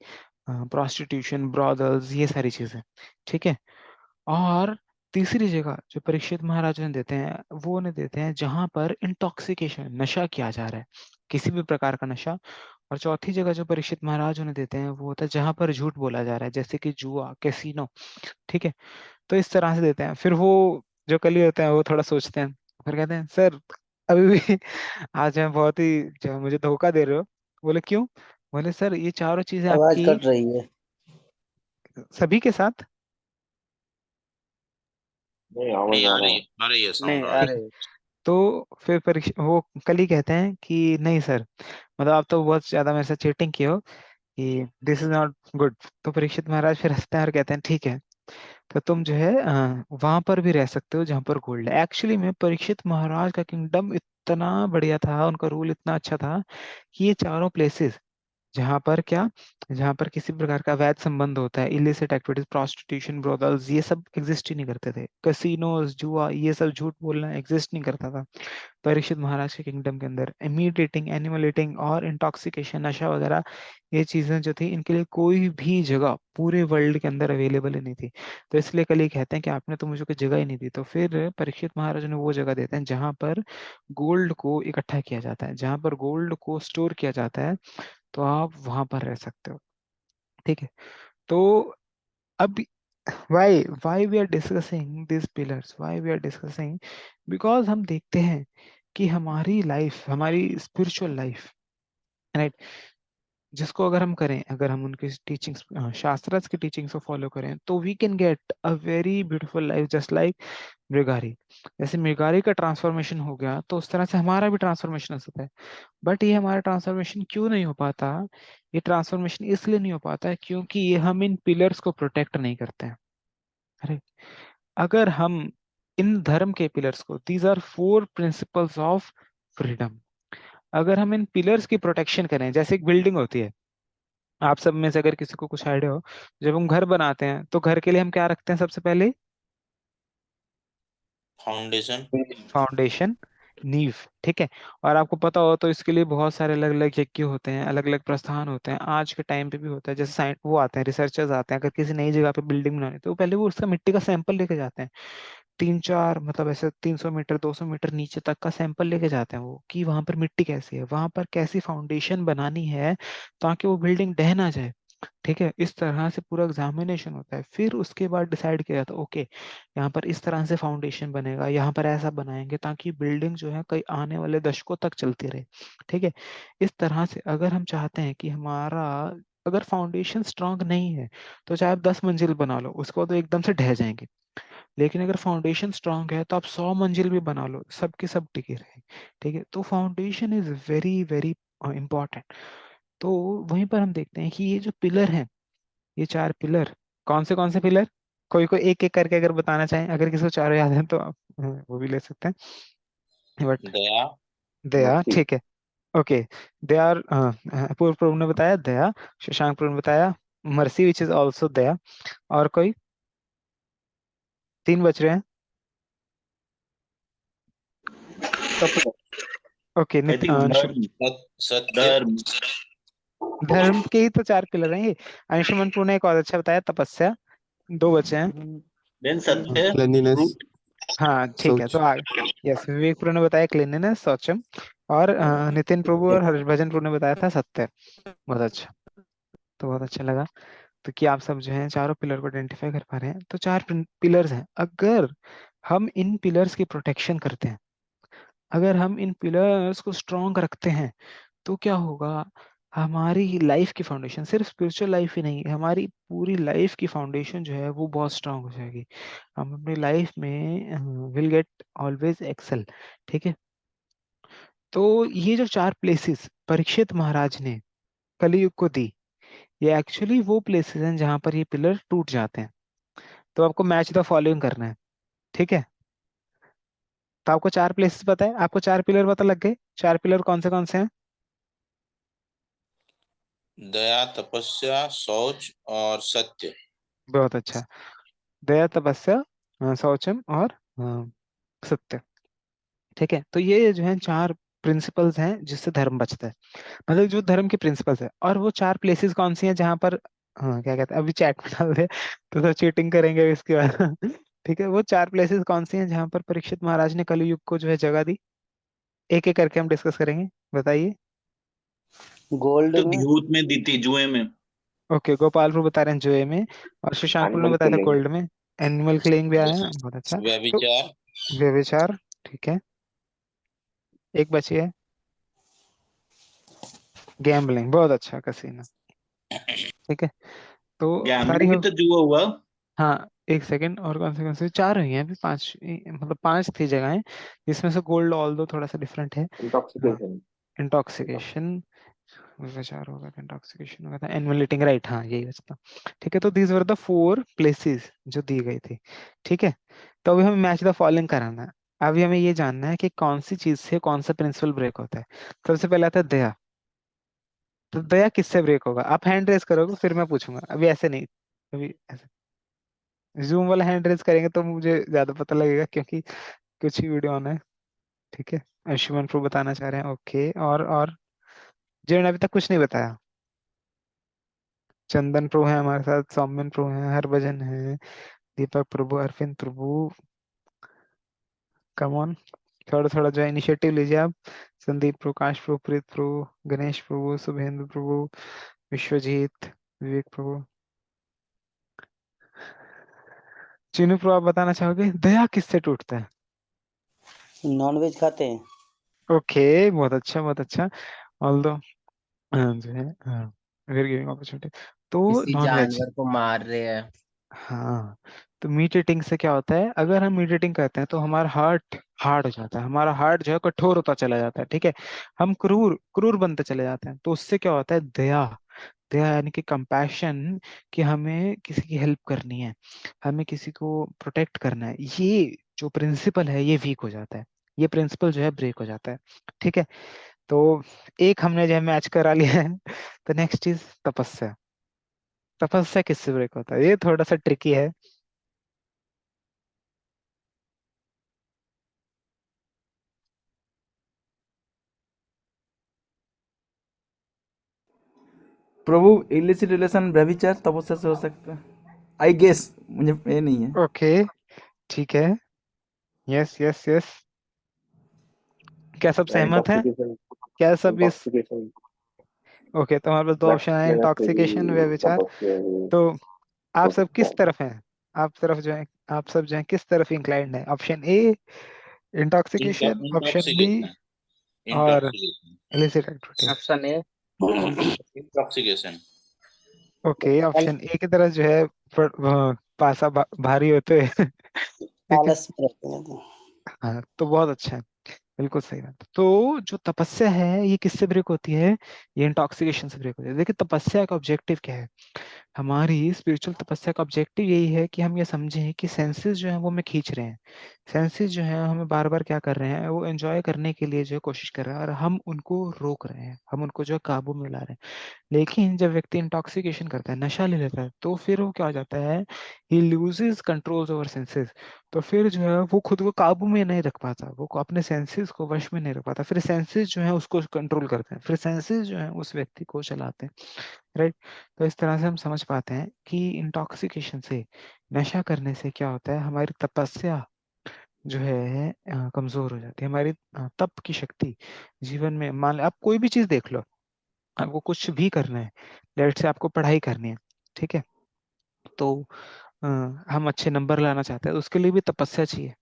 प्रोस्टिट्यूशन, ब्रॉदल्स, ये सारी चीजें। ठीक है, और तीसरी जगह जो परीक्षित महाराज उन्हें देते हैं वो उन्हें देते हैं जहां पर इंटॉक्सिकेशन, नशा किया जा रहा है, किसी भी प्रकार का नशा। और चौथी जगह जो परीक्षित महाराज उन्हें देते हैं वो होता है जहां पर झूठ बोला जा रहा है, जैसे कि जुआ, कैसीनो। ठीक है, तो इस तरह से देते हैं। फिर वो जो कली होते हैं वो थोड़ा सोचते हैं, फिर कहते हैं सर अभी भी आज मैं बहुत ही जो मुझे धोखा दे रहे हो। बोले क्यों? बोले सर ये चारों चीजें आवाज आपकी कट रही है। सभी के साथ। नहीं, नहीं आवाज आ आ रहा रही है। है, आ रही है, साउंड नहीं आ आ रही ठीक है। है, रहे। तो फिर परीक्षा वो कली कहते हैं कि नहीं सर, मतलब आप तो बहुत ज्यादा मेरे साथ चीटिंग की हो, कि दिस इज नॉट गुड। तो परीक्षित महाराज फिर हंसते हैं और कहते हैं ठीक है, तो तुम जो है वहां पर भी रह सकते हो जहां पर गोल्ड है। एक्चुअली में परीक्षित महाराज का किंगडम इतना बढ़िया था, उनका रूल इतना अच्छा था कि ये चारों प्लेसेस जहां पर क्या, जहां पर किसी प्रकार का वैध संबंध होता है, इलिसिट एक्टिविटीज, प्रोस्टिट्यूशन, ब्रोथल्स, ये सब एग्जिस्ट ही नहीं करते थे। कैसीनोज, जुआ, ये सब झूठ बोलना एग्जिस्ट नहीं करता था परीक्षित महाराज के किंगडम के अंदर। मीट ईटिंग, एनिमल ईटिंग और इंटॉक्सिकेशन, नशा वगैरह, ये चीजें जो थी इनके लिए कोई भी जगह पूरे वर्ल्ड के अंदर अवेलेबल ही नहीं थी। तो इसलिए कल ये कहते हैं कि आपने तो मुझे कोई जगह ही नहीं दी। तो फिर परीक्षित महाराज ने वो जगह देते हैं जहां पर गोल्ड को इकट्ठा किया जाता है, जहां पर गोल्ड को स्टोर किया जाता है। तो आप वहां पर रह सकते हो। ठीक है, तो अब why we are discussing these pillars, why we are discussing, because हम देखते हैं कि हमारी लाइफ, हमारी स्पिरिचुअल लाइफ, राइट, जिसको अगर हम करें, अगर हम उनकी टीचिंग्स, शास्त्रार्थ की टीचिंग्स को फॉलो करें, तो we can get a very beautiful life just like Mrigari. जैसे मृगारी का ट्रांसफॉर्मेशन हो गया, तो उस तरह से हमारा भी ट्रांसफॉर्मेशन हो सकता है। बट ये हमारा ट्रांसफॉर्मेशन क्यों नहीं हो पाता? ये ट्रांसफॉर्मेशन इसलिए नहीं हो पाता है क्योंकि ये हम इन पिलर्स को प्रोटेक्ट नहीं करते हैं। अरे, अगर हम इन धर्म के पिलर्स को, these are 4 principles of freedom, अगर हम इन पिलर्स की प्रोटेक्शन करें, जैसे एक बिल्डिंग होती है, आप सब में से अगर किसी को कुछ आइडिया हो, जब हम घर बनाते हैं तो घर के लिए हम क्या रखते हैं सबसे पहले? फाउंडेशन। फाउंडेशन, नींव। ठीक है, और आपको पता हो तो इसके लिए बहुत सारे अलग अलग यज्ञ होते हैं, अलग अलग प्रस्थान होते हैं, आज के टाइम पे भी होता है। जैसे साइंस वो आते हैं, रिसर्चर्स आते हैं, अगर किसी नई जगह पे बिल्डिंग बनानी तो पहले वो उसका मिट्टी का सैंपल लेके जाते हैं, 3-4 मतलब ऐसे 300 मीटर 200 मीटर नीचे तक का सैंपल लेके जाते हैं वो, कि वहां पर मिट्टी कैसी है, वहां पर कैसी फाउंडेशन बनानी है ताकि वो बिल्डिंग ढह ना जाए। ठीक है, इस तरह से पूरा एग्जामिनेशन होता है, फिर उसके बाद डिसाइड किया जाता है, ओके यहाँ पर इस तरह से फाउंडेशन बनेगा, यहाँ पर ऐसा बनाएंगे ताकि बिल्डिंग जो है कई आने वाले दशकों तक चलती रहे। ठीक है, इस तरह से अगर हम चाहते हैं कि हमारा, अगर फाउंडेशन स्ट्रांग नहीं है तो चाहे आप 10 मंजिल बना लो, उसको तो एकदम से ढह जाएंगे। लेकिन अगर फाउंडेशन स्ट्रांग है तो आप 100 मंजिल भी बना लो, सबके सब टिके रहे। ठीक है, तो foundation is very very important. तो वहीं पर हम देखते हैं कि ये जो पिलर हैं, ये 4 पिलर, कौन से पिलर? कोई कोई एक एक करके अगर बताना चाहें, अगर किसी को चारों याद है तो आप वो भी ले सकते हैं, बट दया। दया, मस्ती। ठीक है, ओके। दया, पूर्व प्रभु ने बताया दया, शशांक प्रभु ने बताया मर्सी विच इज ऑल्सो दया, और कोई? 3 बच रहे हैं। तप। ओके, आई थिंक धर्म। सत्य। धर्म। धर्म के ही तो 4 पिलर हैं ये। अंशुमन प्रभु ने एक और अच्छा बताया, तपस्या। 2 बचे हैं। देन सत्य। क्लेanliness, ट्रूथ। हाँ ठीक है, तो सोच। आगे, यस, विवेक प्रभु ने बताया क्लीनलीनेस, शौचम, और नितिन प्रभु और हर्षभजन प्रभु ने बताया था सत्य। बहुत अच्छा, तो बहुत अच्छा लगा। तो कि आप सब जो है चारों पिलर को आइडेंटिफाई कर पा रहे हैं। तो 4 पिलर्स हैं, अगर हम इन पिलर्स की प्रोटेक्शन करते हैं, अगर हम इन पिलर्स को स्ट्रॉन्ग रखते हैं, तो क्या होगा? हमारी लाइफ की फाउंडेशन, सिर्फ स्पिरिचुअल लाइफ ही नहीं, हमारी पूरी लाइफ की फाउंडेशन जो है वो बहुत स्ट्रांग हो जाएगी। हम अपनी लाइफ में विल गेट ऑलवेज एक्सेल। ठीक है, तो ये जो 4 प्लेसेस परीक्षित महाराज ने कलयुग को दी, ये एक्चुअली वो प्लेसेस हैं जहां पर ये पिलर टूट जाते हैं। तो आपको मैच द फॉलोइंग करना है। ठीक है, तो आपको 4 प्लेसेस पता है, आपको 4 पिलर पता लग गए। 4 पिलर कौन से हैं? दया, तपस्या, शौच और सत्य। बहुत अच्छा, दया, तपस्या, शौचम और सत्य। ठीक है, तो ये जो है 4 प्रिंसिपल्स हैं जिससे धर्म बचता है, मतलब जो धर्म के प्रिंसिपल्स है। और वो 4 प्लेसेस कौन सी हैं जहां पर, हाँ क्या कहते हैं, अभी चैट में डाल दे तो सब चीटिंग करेंगे अभी इसके बाद ठीक है, वो 4 प्लेसेस कौन सी हैं जहां पर परीक्षित महाराज ने कलयुग को जो है जगह दी? एक एक करके हम डिस्कस करेंगे, बताइए। गोल्ड जो में। यूथ में दी थी जुए में। ओके, गोपाल प्रो बता रहे हैं जोए में, और शशांक प्रो ने एनिमल बताया था किलिंग। गोल्ड में। एनिमल किलिंग भी आया है, बहुत अच्छा। तो व्यभिचार। व्यभिचार, ठीक है, एक बची है, गैम्बलिंग, बहुत अच्छा, कसीनो। ठीक है, तो सारी गैम्बलिंग ही हो, तो जुआ हुआ। हाँ एक सेकंड, और कौन से 4 हुई हैं अभी, 5, मतलब 5 थी जगहें, जिसमें से गोल्ड ऑल दो थोड़ा सा डिफरेंट है। हाँ, इंटॉक्सिकेशन। इंटॉक्सिकेशन, विचार होगा, इंटॉक्सिकेशन होगा था, एनुअल ईटिंग, राइट, हाँ यही बचता। ठीक है, तो दीज वर द 4 प्लेसेस जो दी गई थी। ठीक है, तो अभी हमें मैच द फॉलोइंग कराना है। अभी हमें ये जानना है कि कौन सी चीज से कौन सा प्रिंसिपल ब्रेक होता है। सबसे पहले आता है दया। तो दया किससे ब्रेक होगा? आप हैंड रेस करोगे फिर मैं पूछूंगा, अभी ऐसे नहीं, अभी ऐसे जूम वाला हैंड रेस करेंगे तो मुझे ज्यादा पता लगेगा, क्योंकि कुछ ही वीडियो ऑन है। ठीक है, अंशुमन प्रो बताना चाह रहे हैं, ओके, और जिन्होंने अभी तक कुछ नहीं बताया, चंदन प्रो है हमारे साथ, सौम्यन प्रो है, हरभजन है, दीपक प्रभु, अरविंद प्रभु, कम ऑन, थोड़ा थोड़ा जो इनिशिएटिव लीजिए आप। संदीप प्रभु, काश प्रभु, प्रीत प्रभु, गणेश प्रभु, शुभेंद्र प्रभु, विश्वजीत, विवेक प्रभु। चीनू प्रभु, आप बताना चाहोगे दया किससे टूटता है? नॉनवेज खाते हैं। ओके, बहुत अच्छा बहुत अच्छा। ऑल्दो जो है वेरी गिविंग अपॉर्चुनिटी। तो किसी नॉनवेज, जानवर को मार रहे हैं। हाँ। तो मीट ईटिंग से क्या होता है, अगर हम मीट ईटिंग करते हैं तो हमारा हार्ट हार्ड हो जाता है, हमारा हार्ट जो है कठोर होता चला जाता है, ठीक है। हम क्रूर क्रूर बनते चले जाते हैं। तो उससे क्या होता है, दया, दया यानी कि कंपैशन, कि हमें किसी की हेल्प करनी है, हमें किसी को प्रोटेक्ट करना है, ये जो प्रिंसिपल है ये वीक हो जाता है, ये प्रिंसिपल जो है ब्रेक हो जाता है, ठीक है। तो एक हमने जो है मैच करा लिया है। तो नेक्स्ट इज तपस्या। तपस्या किससे ब्रेक होता है? ये थोड़ा सा ट्रिकी है। प्रभु इलिसिट रिलेशन व्यभिचार तपस्या से हो सकता है, आई गेस, मुझे ये नहीं है। ओके, ठीक है। यस यस यस, क्या सब सहमत है? इंटॉक्सिकेशन। क्या सब इस? इंटॉक्सिकेशन। ओके, तो हमारे पास दो ऑप्शन है, लेने से इंटॉक्सिकेशन, भी व्यभिचार। तपस्या भी तो आप हो सब सकता किस है। तरफ हैं? आप तरफ जो है, आप सब जो है किस तरफ इंक्लाइंड है? Option A intoxication, option B intoxication. और intoxication. Illicit activity. Option A. Intoxication. Okay, option A की तरफ जो है पासा भारी होते हैं। ठीक है, आलस में रहते हैं तो। हाँ, तो बहुत अच्छा है, बिल्कुल सही बात। तो जो तपस्या है ये किससे ब्रेक होती है? ये इंटॉक्सिकेशन से ब्रेक होती है। देखिए, तपस्या का ऑब्जेक्टिव क्या है? हमारी स्पिरिचुअल तपस्या का ऑब्जेक्टिव यही है कि हम ये समझें कि सेंसेस जो है वो हमें खींच रहे हैं, सेंसेस जो है हमें बार बार क्या कर रहे हैं, वो एंजॉय करने के लिए जो है कोशिश कर रहे हैं, और हम उनको रोक रहे हैं, हम उनको जो है काबू में ला रहे हैं। लेकिन जब व्यक्ति इंटॉक्सिकेशन करता है, नशा ले लेता है, तो फिर वो क्या हो जाता है, ही लूजेस कंट्रोल ओवर सेंसेस। तो फिर जो है वो खुद को काबू में नहीं रख पाता, वो अपने सेंसेस को वश में नहीं रख पाता, फिर सेंसेस जो है उसको कंट्रोल करते हैं, फिर सेंसेस जो है उस व्यक्ति को चलाते हैं, राइट। तो इस तरह से हम समझ पाते हैं कि इंटॉक्सिकेशन से, नशा करने से क्या होता है, हमारी तपस्या जो है कमजोर हो जाती है, हमारी तप की शक्ति जीवन में। मान लो आप कोई भी चीज देख लो, आपको कुछ भी करना है, लेट से आपको पढ़ाई करनी है, ठीक है। तो अ, हम अच्छे नंबर लाना चाहते हैं, उसके लिए भी तपस्या चाहिए।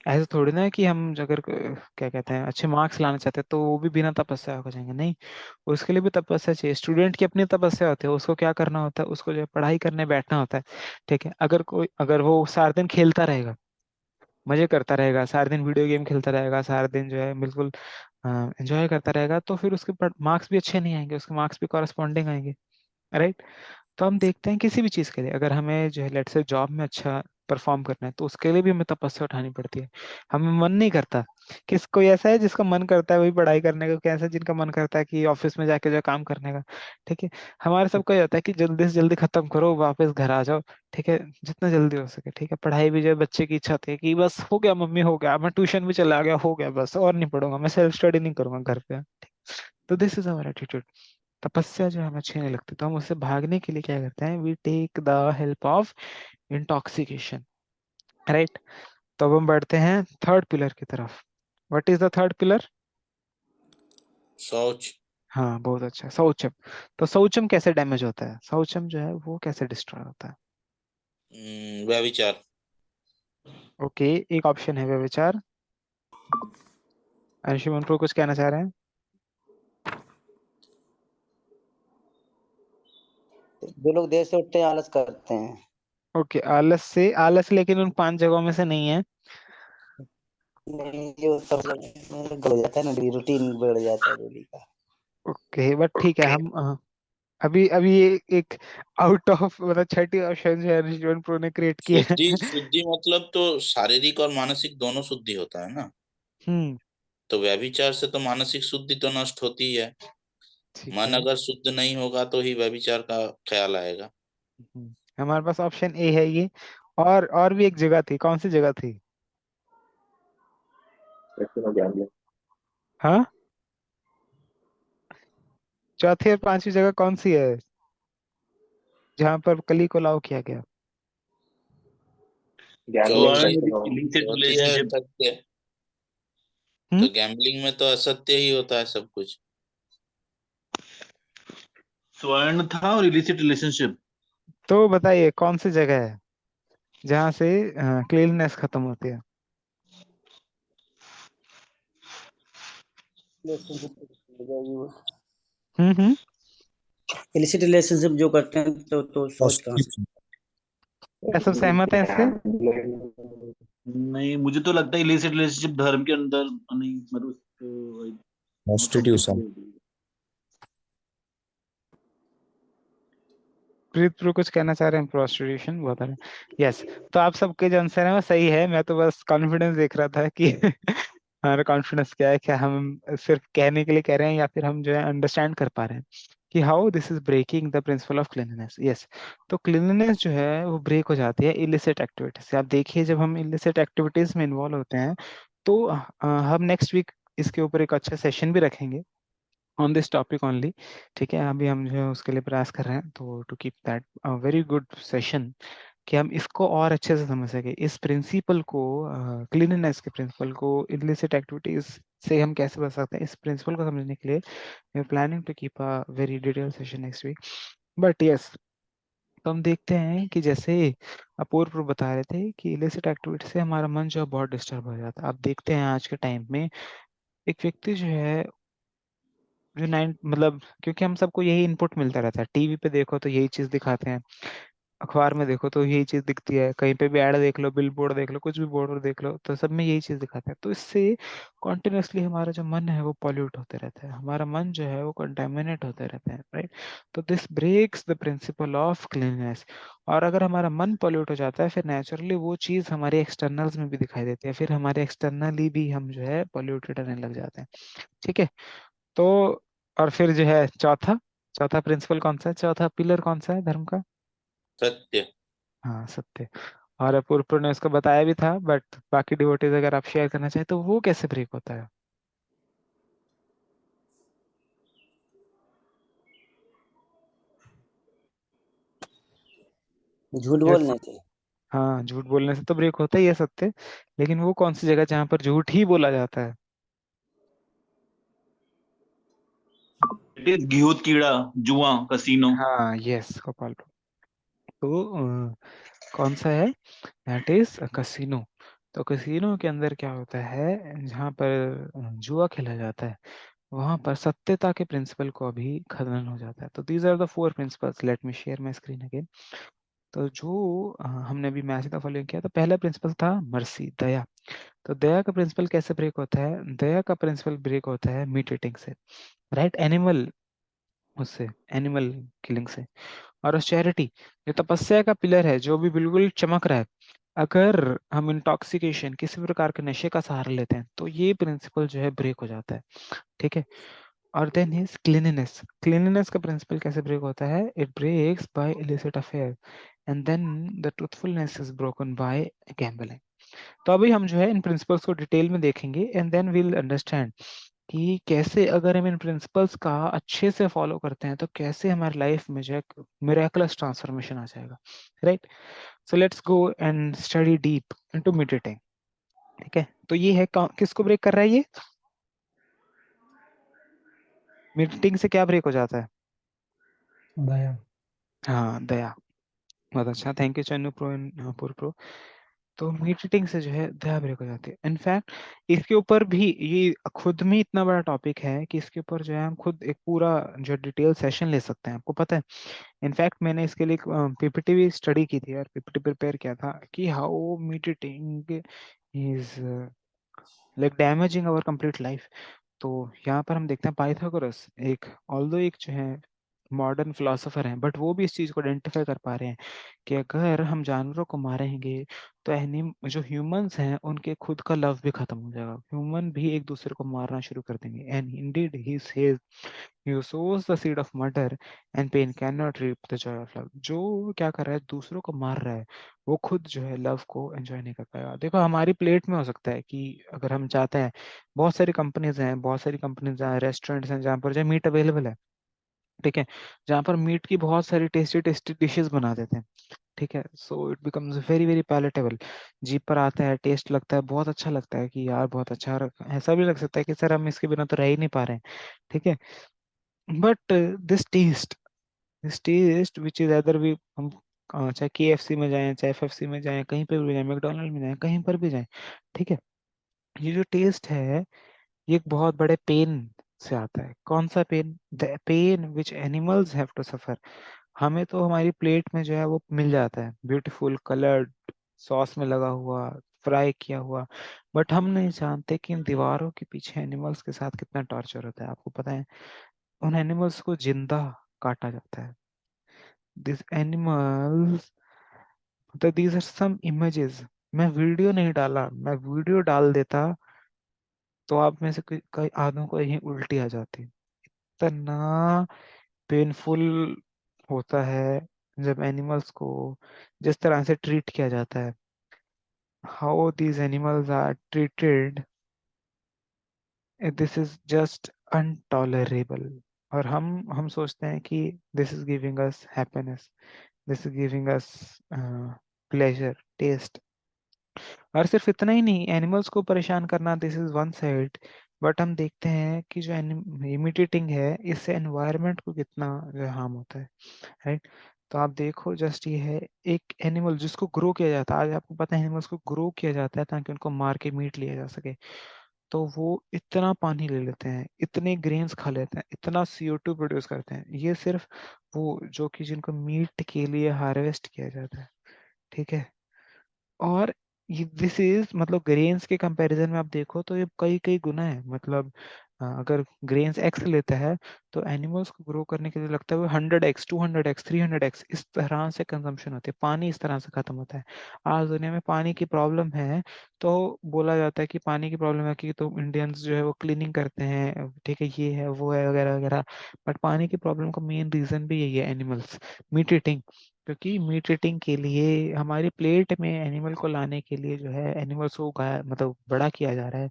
ऐसे थोड़ी ना है कि हम अगर क्या कहते हैं अच्छे मार्क्स लाना चाहते हैं तो वो भी बिना तपस्या हो जाएंगे, नहीं। उसके लिए भी तपस्या चाहिए। स्टूडेंट की अपनी तपस्या होती है, उसको क्या करना होता है, उसको जो है पढ़ाई करने बैठना होता है, ठीक है। अगर वो सारा दिन खेलता रहेगा, मजे करता रहेगा, सारा दिन वीडियो गेम खेलता रहेगा, सारा दिन जो है बिल्कुल एंजॉय करता रहेगा, तो फिर उसके मार्क्स भी अच्छे नहीं आएंगे, उसके मार्क्स भी कॉरस्पॉन्डिंग आएंगे, राइट। तो हम देखते हैं किसी भी चीज़ के लिए, अगर हमें जो है लेट से जॉब में अच्छा परफॉर्म करना है, तो उसके लिए भी हमें तपस्या उठानी पड़ती है। हमें मन नहीं करता, कोई ऐसा है जिसका मन करता है वही पढ़ाई करने का, कैसा जिनका मन करता है कि ऑफिस में जाके जो है काम करने का, ठीक है। हमारे सबका ये होता है कि जल्दी से जल्दी खत्म करो, वापस घर आ जाओ, ठीक है, जितना जल्दी हो सके, ठीक है। पढ़ाई भी जो है बच्चे की इच्छा होती है कि बस हो गया मम्मी, हो गया, मैं ट्यूशन भी चला गया, हो गया, बस और नहीं पढ़ूंगा, मैं सेल्फ स्टडी नहीं करूंगा घर पे, ठीक। तो दिस इज अवर एटीट्यूड। तपस्या जो हमें अच्छी नहीं लगती, तो हम उससे भागने के लिए क्या करते हैं, we take the help of intoxication, right. तो अब हम बढ़ते हैं थर्ड पिलर की तरफ। What is the third pillar? शौच। हाँ, बहुत अच्छा, शौचम। तो शौचम कैसे डैमेज होता है, शौचम जो है वो कैसे डिस्ट्रॉय होता है? व्यभिचार। ओके, एक ऑप्शन है व्यभिचार। अंशुमन प्रो कुछ कहना चाह रहे हैं? जो लोग देर से उठते हैं आलस करते हैं। ओके, आलस से, आलस लेकिन उन 5 जगहों में से नहीं है। नहीं, ये सब बढ़ जाता है ना, रूटीन बढ़ जाता है डेली का। ओके, बट ठीक है, हम अभी अभी ये एक आउट ऑफ मतलब छठी ऑप्शन जो है अंशुमन प्रो ने क्रिएट किया शुद्धि है। शुद्धि मतलब तो शारीरिक और मानसिक दोनों शुद्धि होता है ना। हम्म, तो व्यभिचार से तो मानसिक शुद्धि तो नष्ट होती ही है। ठीक मन है। अगर शुद्ध नहीं होगा तो ही व्यभिचार का ख्याल आएगा। हमारे पास ऑप्शन ए है ये। और भी एक जगह थी, कौन सी जगह थी? Casino gambling. हाँ, चौथी और पांचवी जगह कौन सी है जहां पर कली को लाओ किया गया? गैम्बलिंग, चौथी कैसीनो। इलिसिट चौथी है रिलेशनशिप। सत्य। तो गैम्बलिंग में तो असत्य ही होता है सब कुछ। स्वर्ण था और इलिसिट रिलेशनशिप। तो बताइए कौन सी जगह है जहाँ से क्लीननेस खत्म होती है? हम्म। इलिसिट रिलेशनशिप जो करते हैं तो सोच कहाँ से? क्या सब सहमत है इससे? नहीं, मुझे तो लगता है इलिसिट रिलेशनशिप धर्म के अंदर नहीं, मतलब उसको प्रोस्टिट्यूशन। प्रीत प्रो कुछ कहना चाह रहे हैं? प्रोस्टिट्यूशन बहुत है। यस। तो आप सबके जो आंसर है वो सही है, मैं तो बस कॉन्फिडेंस देख रहा था कि हमारा कॉन्फिडेंस क्या है, क्या हम सिर्फ कहने के लिए कह रहे हैं या फिर हम जो है अंडरस्टैंड कर पा रहे हैं कि how this is breaking the principle of cleanliness. Yes. तो क्लीनलीनेस जो है वो ब्रेक हो जाती है इलिसिट एक्टिविटीज से। आप देखिए जब हम इलिसिट एक्टिविटीज में इन्वॉल्व होते हैं तो हम नेक्स्ट वीक इसके ऊपर एक अच्छा सेशन भी रखेंगे ऑन दिस टॉपिक ओनली। ठीक है, अभी हम जो है उसके लिए प्रयास कर रहे हैं तो to keep that very good session, कि हम इसको और अच्छे से समझ सके, इस प्रिंसिपल को, क्लीनलीनेस के प्रिंसिपल को इलिसिट एक्टिविटीज से हम कैसे बच सकते हैं, इस प्रिंसिपल को समझने के लिए we are planning to keep a very detail session next week. But yes, तो हम देखते हैं कि जैसे अपूर्व बता रहे थे कि इलिसिट एक्टिविटी से हमारा मन जो है बहुत डिस्टर्ब हो जाता है। आप देखते हैं आज के टाइम में एक व्यक्ति जो है जो नाइन मतलब, क्योंकि हम सबको यही इनपुट मिलता रहता है, टीवी पे देखो तो यही चीज दिखाते हैं, अखबार में देखो तो यही चीज दिखती है, कहीं पे भी ऐड देख लो, बिल बोर्ड देख लो, कुछ भी बोर्ड देख लो, तो सब में यही चीज दिखाते हैं। तो इससे कॉन्टिन्यूसली हमारा जो मन है वो पॉल्यूट होते रहता है, हमारा मन जो है वो कंटेमिनेट होते रहता है, राइट? तो this breaks the principle of cleanness. और अगर हमारा मन पॉल्यूट हो जाता है फिर नेचुरली वो चीज हमारे एक्सटर्नल्स में भी दिखाई देती है, फिर हमारे एक्सटर्नली भी हम जो है पॉल्यूटेड रहने लग जाते हैं। ठीक है। तो और फिर जो है चौथा, चौथा प्रिंसिपल कौन सा है, चौथा पिलर कौन सा है धर्म का? सत्य। हाँ, सत्य। और पूर्व ने उसको बताया भी था, बट बाकी डिवोटीज अगर आप शेयर करना चाहें तो वो कैसे ब्रेक होता है? झूठ यस। बोलने से। हाँ, झूठ बोलने से तो ब्रेक होता ही है सत्य, लेकिन वो कौन सी जगह जहाँ पर झूठ ही बोला जाता है? इट इज घियोत कीड़ा, जुआ, कसीनो। हाँ, यस गोपाल। तो कौन सा है? That is casino. तो कसिनो के अंदर क्या होता है, जहाँ पर जुआ खेला जाता है वहां पर सत्यता के प्रिंसिपल को अभी खनन हो जाता है। तो these are the four principles, let me share my screen again. तो जो हमने अभी मैच का फॉलोइंग किया, तो पहला प्रिंसिपल था मर्सी, दया। तो दया का प्रिंसिपल कैसे ब्रेक होता है? दया का प्रिंसिपल ब्रेक होता है मीट ईटिंग से, राइट? एनिमल, उससे, एनिमल किलिंग से। और चैरिटी, जो तपस्या का पिलर है, जो भी बिल्कुल चमक रहा है, अगर हम इंटॉक्सिकेशन, किसी भी प्रकार के नशे का सहारा लेते हैं तो ये प्रिंसिपल जो है ब्रेक हो जाता है। ठीक है। और देन इज क्लीनलीनेस। क्लीनलीनेस का प्रिंसिपल कैसे ब्रेक होता है? It breaks by illicit affair and then the truthfulness is broken by gambling. तो अभी हम जो है इन प्रिंसिपल्स को डिटेल में देखेंगे एंड देन वील अंडरस्टैंड कि कैसे अगर हम इन प्रिंसिपल्स का अच्छे से फॉलो करते हैं तो कैसे हमारी लाइफ में जो है मिरेकलस ट्रांसफॉर्मेशन आ जाएगा, right? So let's go and study deep into meditating. ठीक है। तो ये है किसको ब्रेक कर रहा है ये? मेडिटेटिंग से क्या ब्रेक हो जाता है? दया। हाँ, दया। बहुत अच्छा, thank you Channu pro and पूर प्रो। तो मेडिटेटिंग से जो है दया ब्रेक हो जाती है। इनफैक्ट इसके ऊपर भी, ये खुद में इतना बड़ा टॉपिक है कि इसके ऊपर जो है हम खुद एक पूरा जो डिटेल सेशन ले सकते हैं, आपको पता है। इनफैक्ट मैंने इसके लिए पीपीटी भी स्टडी की थी और पीपीटी प्रिपेयर किया था कि how meditating is like damaging our complete life. तो यहाँ पर हम देखते हैं पाइथागोरस, एक ऑल्दो एक जो है मॉडर्न फिलोसोफर हैं, बट वो भी इस चीज को आइडेंटिफाई कर पा रहे हैं कि अगर हम जानवरों को मारेंगे तो एनिम जो ह्यूमंस हैं उनके खुद का लव भी खत्म हो जाएगा, ह्यूमन भी एक दूसरे को मारना शुरू कर देंगे। And indeed he says you sow the seed of murder and pain can not reap the joy of love. जो क्या कर रहा है, दूसरों को मार रहा है, वो खुद जो है लव को एंजॉय नहीं कर पाएगा। देखो हमारी प्लेट में हो सकता है कि अगर हम चाहते हैं, बहुत सारी कंपनीज हैं, बहुत सारी कंपनीज हैं, रेस्टोरेंट्स हैं जहाँ पर जो मीट अवेलेबल है, ठीक है, जहाँ पर मीट की बहुत सारी टेस्टी टेस्टी डिशेस बना देते हैं, ठीक ठीक है, so it becomes very very palatable. जीभ पर आता है, टेस्ट लगता है, बहुत अच्छा लगता है कि यार बहुत अच्छा ऐसा भी लग सकता है कि सर हम इसके बिना तो रह ही नहीं पा रहे हैं। ठीक है, but this taste which is other we हम चाहे KFC में जाएं, चाहे FFC में जाएं, कहीं पर भी जाएं, मैकडोनल्ड में जाएं, कहीं पर भी जाएं, ठीक है, ये जो टेस्ट है ये एक बहुत बड़े पेन से आता है। कौन सा pain? The pain which animals have to suffer. हमें तो हमारी प्लेट में जो है वो मिल जाता है, ब्यूटीफुल कलर्ड, सॉस में लगा हुआ, फ्राई किया हुआ, बट हम नहीं जानते कि इन दीवारों के पीछे एनिमल्स के साथ कितना टॉर्चर होता है। आपको पता है, उन एनिमल्स को जिंदा काटा जाता है। दिस एनिमल्स, तो दीज आर सम इमेजेस। मैं वीडियो नहीं डाला, मैं वीडियो डाल देता तो आप में से कई आधों को यही उल्टी आ जाती। इतना पेनफुल होता है जब एनिमल्स को जिस तरह से ट्रीट किया जाता है, how these animals are treated, this is just intolerable. और हम सोचते हैं कि this is giving us happiness, this is giving us pleasure, taste. और सिर्फ इतना ही नहीं, एनिमल्स को परेशान करना this is one side, but हम देखते हैं कि जो इमिटेटिंग है इससे एनवायरनमेंट को कितना जो हार्म होता है, राइट। तो आप देखो, जस्ट ये है एक एनिमल जिसको ग्रो किया जाता है। आज आपको पता है एनिमल्स को ग्रो किया जाता है ताकि उनको मार के मीट लिया जा सके। तो वो इतना पानी ले लेते हैं, इतने ग्रेन्स खा लेते हैं, इतना CO2 प्रोड्यूस करते हैं, ये सिर्फ वो जो कि जिनको मीट के लिए हार्वेस्ट किया जाता है, ठीक है। और ये दिस इज मतलब ग्रेन्स के कंपैरिजन में आप देखो तो ये कई कई गुना है। मतलब अगर ग्रेन्स X लेता है तो एनिमल्स को ग्रो करने के लिए लगता है वो 100x, 200x, 300x इस तरह से कंजम्पशन होती है, पानी इस तरह से खत्म होता है। आज दुनिया में पानी की प्रॉब्लम है, तो बोला जाता है कि पानी की प्रॉब्लम है कि तो इंडियंस जो है वो क्लीनिंग करते हैं, ठीक है, ये है वो है वगैरह वगैरह। बट पानी की प्रॉब्लम का मेन रीजन भी यही है, एनिमल्स, मीट ईटिंग। क्योंकि मीट ईटिंग के लिए हमारी प्लेट में एनिमल को लाने के लिए जो है एनिमल्स को उगाया, मतलब बड़ा किया जा रहा है,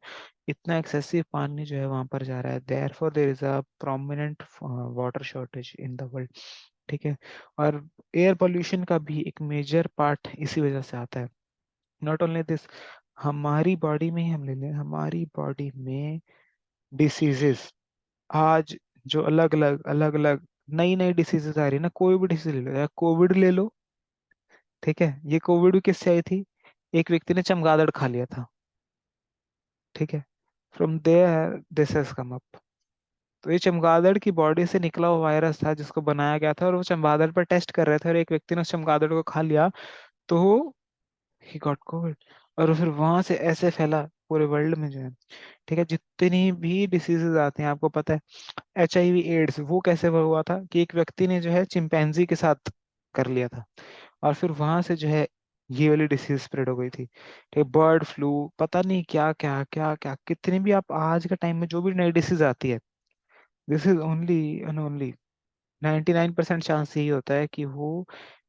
इतना एक्सेसिव पानी जो है वहां पर जा रहा है, therefore there is a prominent water shortage in the world, ठीक है। और एयर पोल्यूशन का भी एक मेजर पार्ट इसी वजह से आता है। नॉट ओनली दिस, हमारी बॉडी में ही हम ले लें, हमारी बॉडी में डिसीजेस आज जो अलग अलग नई नई डिसीजेस आ रही है ना, कोई भी डिसीज ले लो, या कोविड ले लो, ठीक है, ये कोविड भी किससे आई थी? एक व्यक्ति ने चमगादड़ खा लिया था, ठीक है, from there this has come up. तो ये चमगादड़ की बॉडी से निकला हुआ वायरस था जिसको बनाया गया था, और वो चमगादड़ पर टेस्ट कर रहे थे, और एक व्यक्ति ने उस चमगादड़ को खा लिया, तो ही गॉट कोविड। और फिर वहां से ऐसे फैला पूरे वर्ल्ड में जो है, ठीक है। जितनी भी डिसीजेज आते हैं, आपको पता है HIV एड्स वो कैसे हुआ था कि एक व्यक्ति ने जो है चिंपैंजी के साथ कर लिया था, और फिर वहां से जो है ये वाली डिसीज स्प्रेड हो गई थी, ठीक है। बर्ड फ्लू, पता नहीं क्या क्या क्या क्या, कितनी भी आप आज के टाइम में जो भी नई डिसीज आती है, this is only and only 99% chance यही होता है कि वो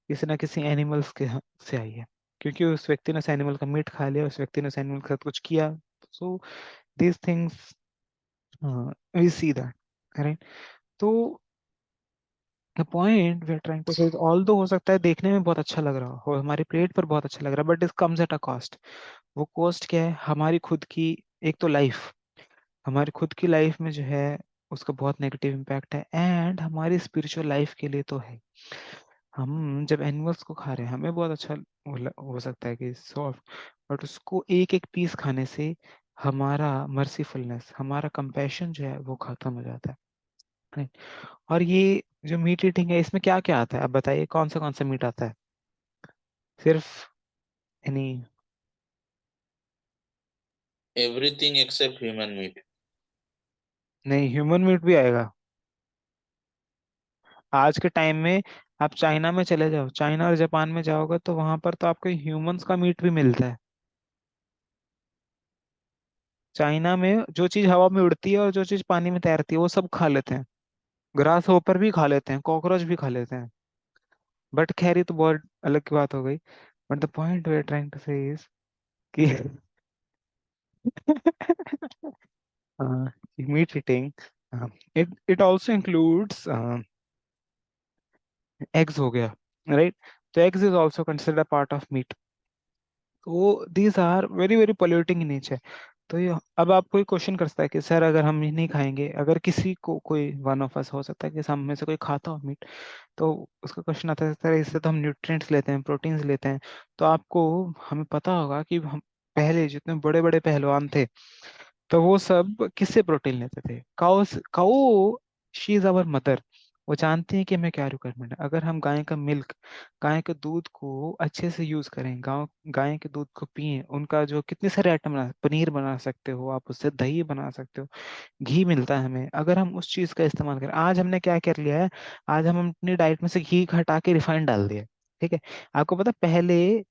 किसी ना किसी एनिमल्स के से आई है, क्योंकि उस व्यक्ति ने उस एनिमल का मीट खा लिया, उस व्यक्ति ने उस एनिमल के साथ कुछ किया। So these things we see that, right. तो the point we are trying to say, although हो सकता है देखने में बहुत अच्छा लग रहा हो, हमारी प्लेट पर बहुत अच्छा लग रहा है, but it comes at a cost. वो कॉस्ट क्या है? हमारी खुद की एक तो लाइफ, हमारी खुद की लाइफ में जो है उसका बहुत नेगेटिव इम्पैक्ट है, एंड हमारी स्पिरिचुअल लाइफ के लिए तो है। हम जब एनिमल्स को खा रहे हैं हमें बहुत अच्छा हो सकता है कि सॉफ्ट, बट उसको एक एक पीस खाने से हमारा मर्सीफुलनेस, हमारा कंपैशन जो है वो खत्म हो जाता है, right? और ये जो मीट ईटिंग है इसमें क्या क्या आता है? आप बताइए कौन सा मीट आता है? सिर्फ यानी एवरीथिंग एक्सेप्ट ह्यूमन मीट। नहीं, ह्यूमन मीट भी आएगा आज के टाइम में। आप चाइना में चले जाओ, चाइना और जापान में जाओगे तो वहां पर तो आपको ह्यूमंस का मीट भी मिलता है। चाइना में जो चीज हवा में उड़ती है और जो चीज पानी में तैरती है वो सब खा लेते हैं, ग्रास होपर भी खा लेते हैं, कॉकरोच भी खा लेते हैं। बट खैर ये तो बहुत अलग की बात हो गई। But the point we are trying to say is कि meat eating, it also includes eggs, हो गया, राइट। तो eggs is also consider part of meat. तो these are very very polluting in nature. तो ये अब आप कोई क्वेश्चन कर सकता है कि सर अगर हम ये नहीं खाएंगे, अगर किसी को कोई वन ऑफ अस हो सकता है कि हम में से कोई खाता हो मीट, तो उसका क्वेश्चन आता है सर इससे तो हम न्यूट्रिएंट्स लेते हैं, प्रोटीन्स लेते हैं। तो आपको हमें पता होगा कि हम पहले जितने बड़े बड़े पहलवान थे तो वो सब किससे प्रोटीन लेते थे? Cow cow she is our mother. वो जानती है कि हमें क्या रिक्वायरमेंट है। अगर हम गाय का मिल्क, गाय के दूध को अच्छे से यूज करें, गाँव गाय के दूध को पिए, उनका जो कितने सारे आइटम बना, पनीर बना सकते हो आप, उससे दही बना सकते हो, घी मिलता है हमें। अगर हम उस चीज का इस्तेमाल करें, आज हमने क्या कर लिया है, आज हम अपनी डाइट में से घी हटा के रिफाइंड डाल दिया। ठीक है, आपको पता पहले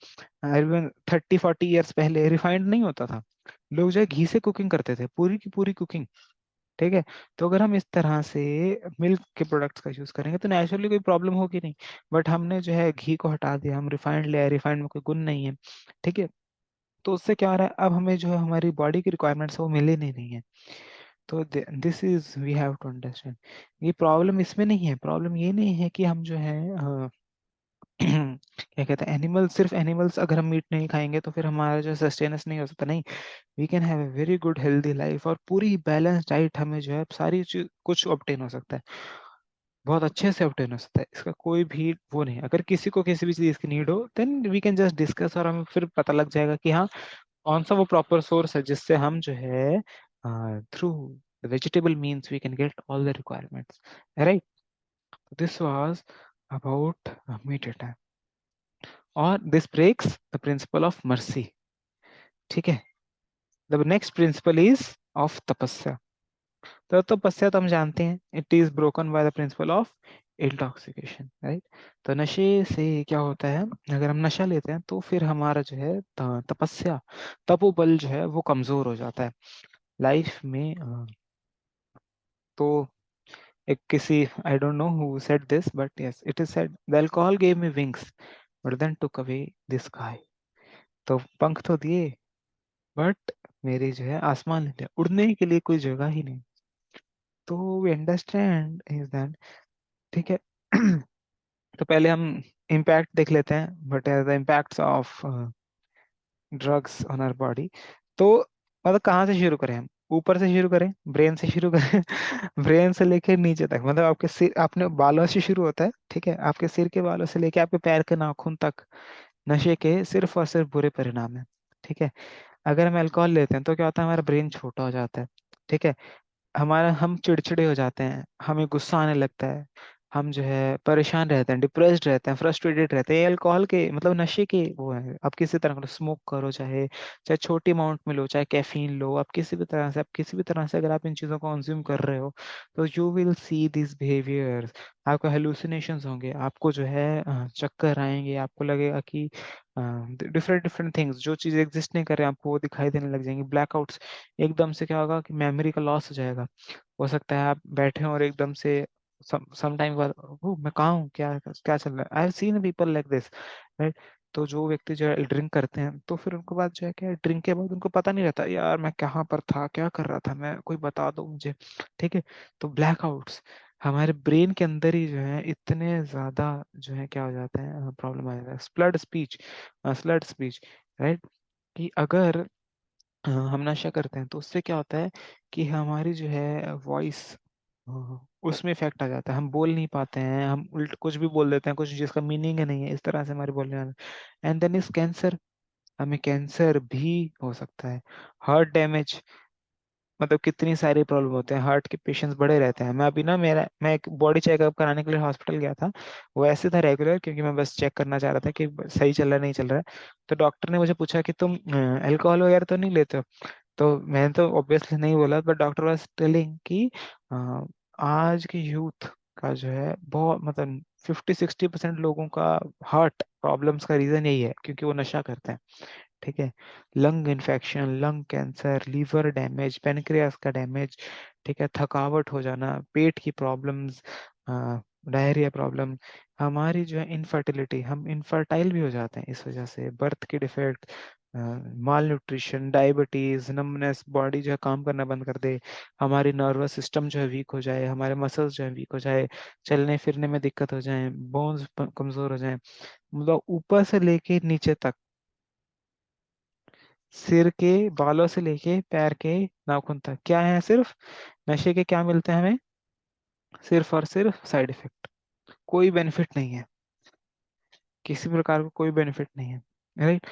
30-40 ईयर्स पहले रिफाइंड नहीं होता था, लोग जो है घी से कुकिंग करते थे, पूरी की पूरी कुकिंग। ठीक है, तो अगर हम इस तरह से मिल्क के प्रोडक्ट्स का यूज करेंगे तो नेचुरली कोई प्रॉब्लम होगी नहीं। बट हमने जो है घी को हटा दिया, हम रिफाइंड ले आए, रिफाइंड में कोई गुण नहीं है। ठीक है, तो उससे क्या हो रहा है, अब हमें जो है हमारी बॉडी की रिक्वायरमेंट्स वो मिले नहीं है। तो this is we have to understand. ये प्रॉब्लम इसमें नहीं है, प्रॉब्लम ये नहीं है कि हम जो है क्या कहते हैं, एनिमल, सिर्फ एनिमल्स अगर हम मीट नहीं खाएंगे तो फिर हमारा जो सस्टेनेंस नहीं हो सकता, नहीं। We can have a very good healthy life और पूरी बैलेंस डाइट हमें जो है सारी चीज कुछ ऑब्टेन हो सकता है, बहुत अच्छे से ऑब्टेन हो सकता है, इसका कोई भी वो नहीं। अगर किसी को किसी भी चीज की नीड हो then we can just discuss, और हमें फिर पता लग जाएगा कि हाँ कौन सा वो प्रॉपर सोर्स है जिससे हम जो है through vegetable means we can get all the requirements, right? This was about meat attack, और this breaks the principle of mercy। ठीक है, the next principle is of तपस्या। तो तपस्या तो हम जानते हैं, it is broken by the principle of intoxication, right? तो नशे से क्या होता है, अगर हम नशा लेते हैं तो फिर हमारा जो है तपस्या, तपोबल जो है वो कमजोर हो जाता है लाइफ में। तो एक किसी, I don't know who said this but yes it is said, the alcohol gave me wings but then took away the sky. तो पंख तो दिए बट मेरी जो है आसमान ले लिया, उड़ने के लिए कोई जगह ही नहीं। तो वी अंडरस्टैंड इज दैट, ठीक है। तो पहले हम इम्पैक्ट देख लेते हैं, but the impacts of drugs on our body. तो मतलब कहाँ से शुरू करें हम, ऊपर से शुरू करें, ब्रेन से शुरू करें ब्रेन से लेके नीचे तक, मतलब आपके सिर, आपने बालों से शुरू होता है, ठीक है, आपके सिर के बालों से लेके आपके पैर के नाखून तक नशे के सिर्फ और सिर्फ बुरे परिणाम है। ठीक है, अगर हम अल्कोहल लेते हैं तो क्या होता है, हमारा ब्रेन छोटा हो जाता है। ठीक है, हमारा, हम चिड़चिड़े हो जाते हैं, हमें गुस्सा आने लगता है, हम जो है परेशान रहते हैं, डिप्रेस्ड रहते हैं, फ्रस्ट्रेटेड रहते हैं। ये अल्कोहल के मतलब नशे के वो है। आप किसी तरह का स्मोक करो, चाहे चाहे छोटी अमाउंट में लो, चाहे कैफीन लो, आप किसी भी तरह से, आप किसी भी तरह से अगर आप इन चीज़ों को कंज्यूम कर रहे हो तो you will see this behaviours. आपको हेलुसिनेशंस होंगे, आपको जो है चक्कर आएंगे, आपको लगेगा कि डिफरेंट डिफरेंट थिंग्स, जो चीज़ एग्जिस्ट नहीं कर रहे आपको वो दिखाई देने लग जाएंगी, ब्लैकआउट्स। एकदम से क्या होगा कि मेमोरी का लॉस हो जाएगा। हो सकता है आप बैठे हो और एकदम से सम टाइम बाद, ओ मैं कहाँ हूँ, क्या क्या चल रहा है, I have seen people like this, right? तो जो व्यक्ति जो है ड्रिंक करते हैं तो फिर उनको बाद जो है क्या, ड्रिंक के बाद उनको पता नहीं रहता यार मैं कहाँ पर था, क्या कर रहा था मैं, कोई बता दो मुझे। ठीक है, तो ब्लैकआउट्स हमारे ब्रेन के अंदर ही जो है इतने ज्यादा जो है क्या हो जाता है, प्रॉब्लम आ जाता है, स्लड स्पीच, राइट? कि अगर हम नशा करते हैं तो उससे क्या होता है कि हमारी जो है वॉइस, उसमें इफेक्ट आ जाता है, हम बोल नहीं पाते हैं, हम उल्ट कुछ भी बोल देते हैं, कुछ जिसका मीनिंग है नहीं है, इस तरह से हमारे बोलने वाले। एंड देन इज कैंसर, हमें कैंसर भी हो सकता है, हार्ट डैमेज, मतलब कितनी सारी प्रॉब्लम होते हैं, हार्ट के पेशेंट्स बड़े रहते हैं। मैं अभी ना, मैं एक बॉडी चेकअप कराने के लिए हॉस्पिटल गया था, वो ऐसे था रेगुलर, क्योंकि मैं बस चेक करना चाह रहा था कि सही चल रहा है नहीं चल रहा है। तो डॉक्टर ने मुझे पूछा कि तुम अल्कोहल वगैरह तो नहीं लेते हो? तो मैंने तो ऑब्वियसली नहीं बोला, बट डॉक्टर वाज टेलिंग कि अ, आज के यूथ का जो है बहुत, मतलब 50-60% लोगों का हार्ट प्रॉब्लम्स का रीजन यही है क्योंकि वो नशा करते हैं। ठीक है, lung infection, lung cancer, liver damage, pancreas का डैमेज, ठीक है, थकावट हो जाना, पेट की प्रॉब्लम्स, डायरिया प्रॉब्लम, हमारी जो है इनफर्टिलिटी, हम इनफर्टाइल भी हो जाते हैं इस वजह से, बर्थ के डिफेक्ट, माल न्यूट्रिशन, डायबिटीज, नमनेस, बॉडी जो है काम करना बंद कर दे, हमारी नर्वस सिस्टम जो है वीक हो जाए, हमारे मसल्स जो है वीक हो जाए, चलने फिरने में दिक्कत हो जाए, बोन्स कमजोर हो जाए, मतलब ऊपर से लेके नीचे तक, सिर के बालों से लेके पैर के नाखून तक, क्या है सिर्फ नशे के क्या मिलते हैं हमें? सिर्फ और सिर्फ साइड इफेक्ट, कोई बेनिफिट नहीं है, किसी प्रकार का कोई बेनिफिट नहीं है, राइट?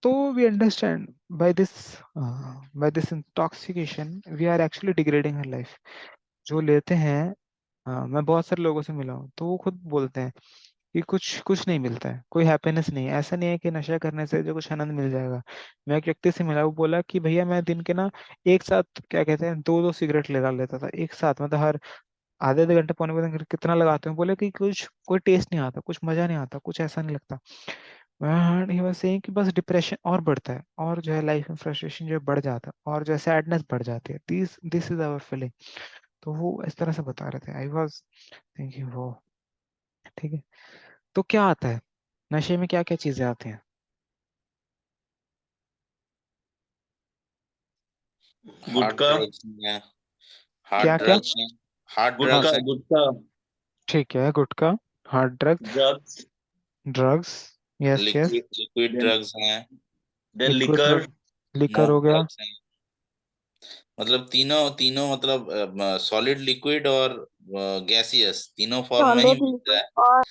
तो we understand by this intoxication we are actually degrading her life. जो लेते हैं, मैं बहुत सारे लोगों से मिला हूँ तो वो खुद बोलते हैं कि कुछ कुछ नहीं मिलता है, कोई हैप्पीनेस नहीं है, ऐसा नहीं है कि नशा करने से जो कुछ आनंद मिल जाएगा। मैं एक व्यक्ति से मिला, वो बोला कि भैया मैं दिन के ना एक साथ क्या कहते हैं दो दो सिगरेट लगा लेता था एक साथ, मतलब हर आधे आधे घंटे पौने पौने घंटे, कितना लगाते हैं? बोले कि कुछ कोई टेस्ट नहीं आता, कुछ मजा नहीं आता, कुछ ऐसा नहीं लगता। एंड ही वाज सेइंग कि बस डिप्रेशन और बढ़ता है, और जो है लाइफ में फ्रस्ट्रेशन जो है बढ़ जाता है, और जो है सैडनेस बढ़ जाती है, this this is our feeling. तो वो इस तरह से बता रहे थे, आई वाज थिंकिंग वो, ठीक है। तो क्या आता है नशे में, क्या क्या चीजें आती हैं? हार्ड गुटखा ड्रग्स हैं, हार्ड क्या क्या? ड्रग्स हैं, हार्ड हाँ, ड्रग्स गुटखा हैं। गुटखा ठीक है, gutkha, hard drugs, drugs drugs, yes yes, liquid then drugs हैं, then liquid liquor drug, liquor smoke हो गया। ड्रग्स हैं। मतलब तीनों तीनों मतलब सॉलिड, लिक्विड और गैसियस, तीनों फॉर्म में ही सॉलिड मिलता लिक्विड है। और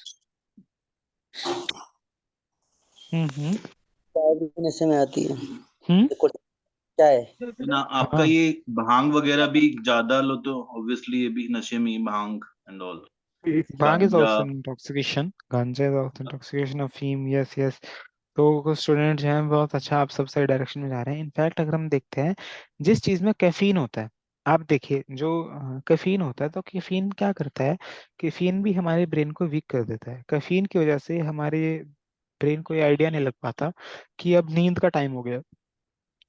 हम्म। चाय भी नशे में आती है। हम्म। देखो, चाय। ना आपका हाँ, ये भांग वगैरह भी ज्यादा लो तो ऑब्वियसली ये भी नशे में ही, भांग एंड ऑल, भांग इज गांजा। ऑल्सो इंटॉक्सिकेशन, गांजा इज ऑल्सो इंटॉक्सिकेशन, अफीम, यस यस। तो कुछ स्टूडेंट जो हैं बहुत अच्छा, आप सब सही डायरेक्शन में जा रहे हैं। इनफैक्ट अगर हम देखते हैं जिस चीज में कैफीन होता है, आप देखिए जो कैफीन होता है, तो कैफीन क्या करता है? कैफीन भी हमारे ब्रेन को वीक कर देता है। कैफीन की वजह से हमारे ब्रेन को ये आइडिया नहीं लग पाता कि अब नींद का टाइम हो गया,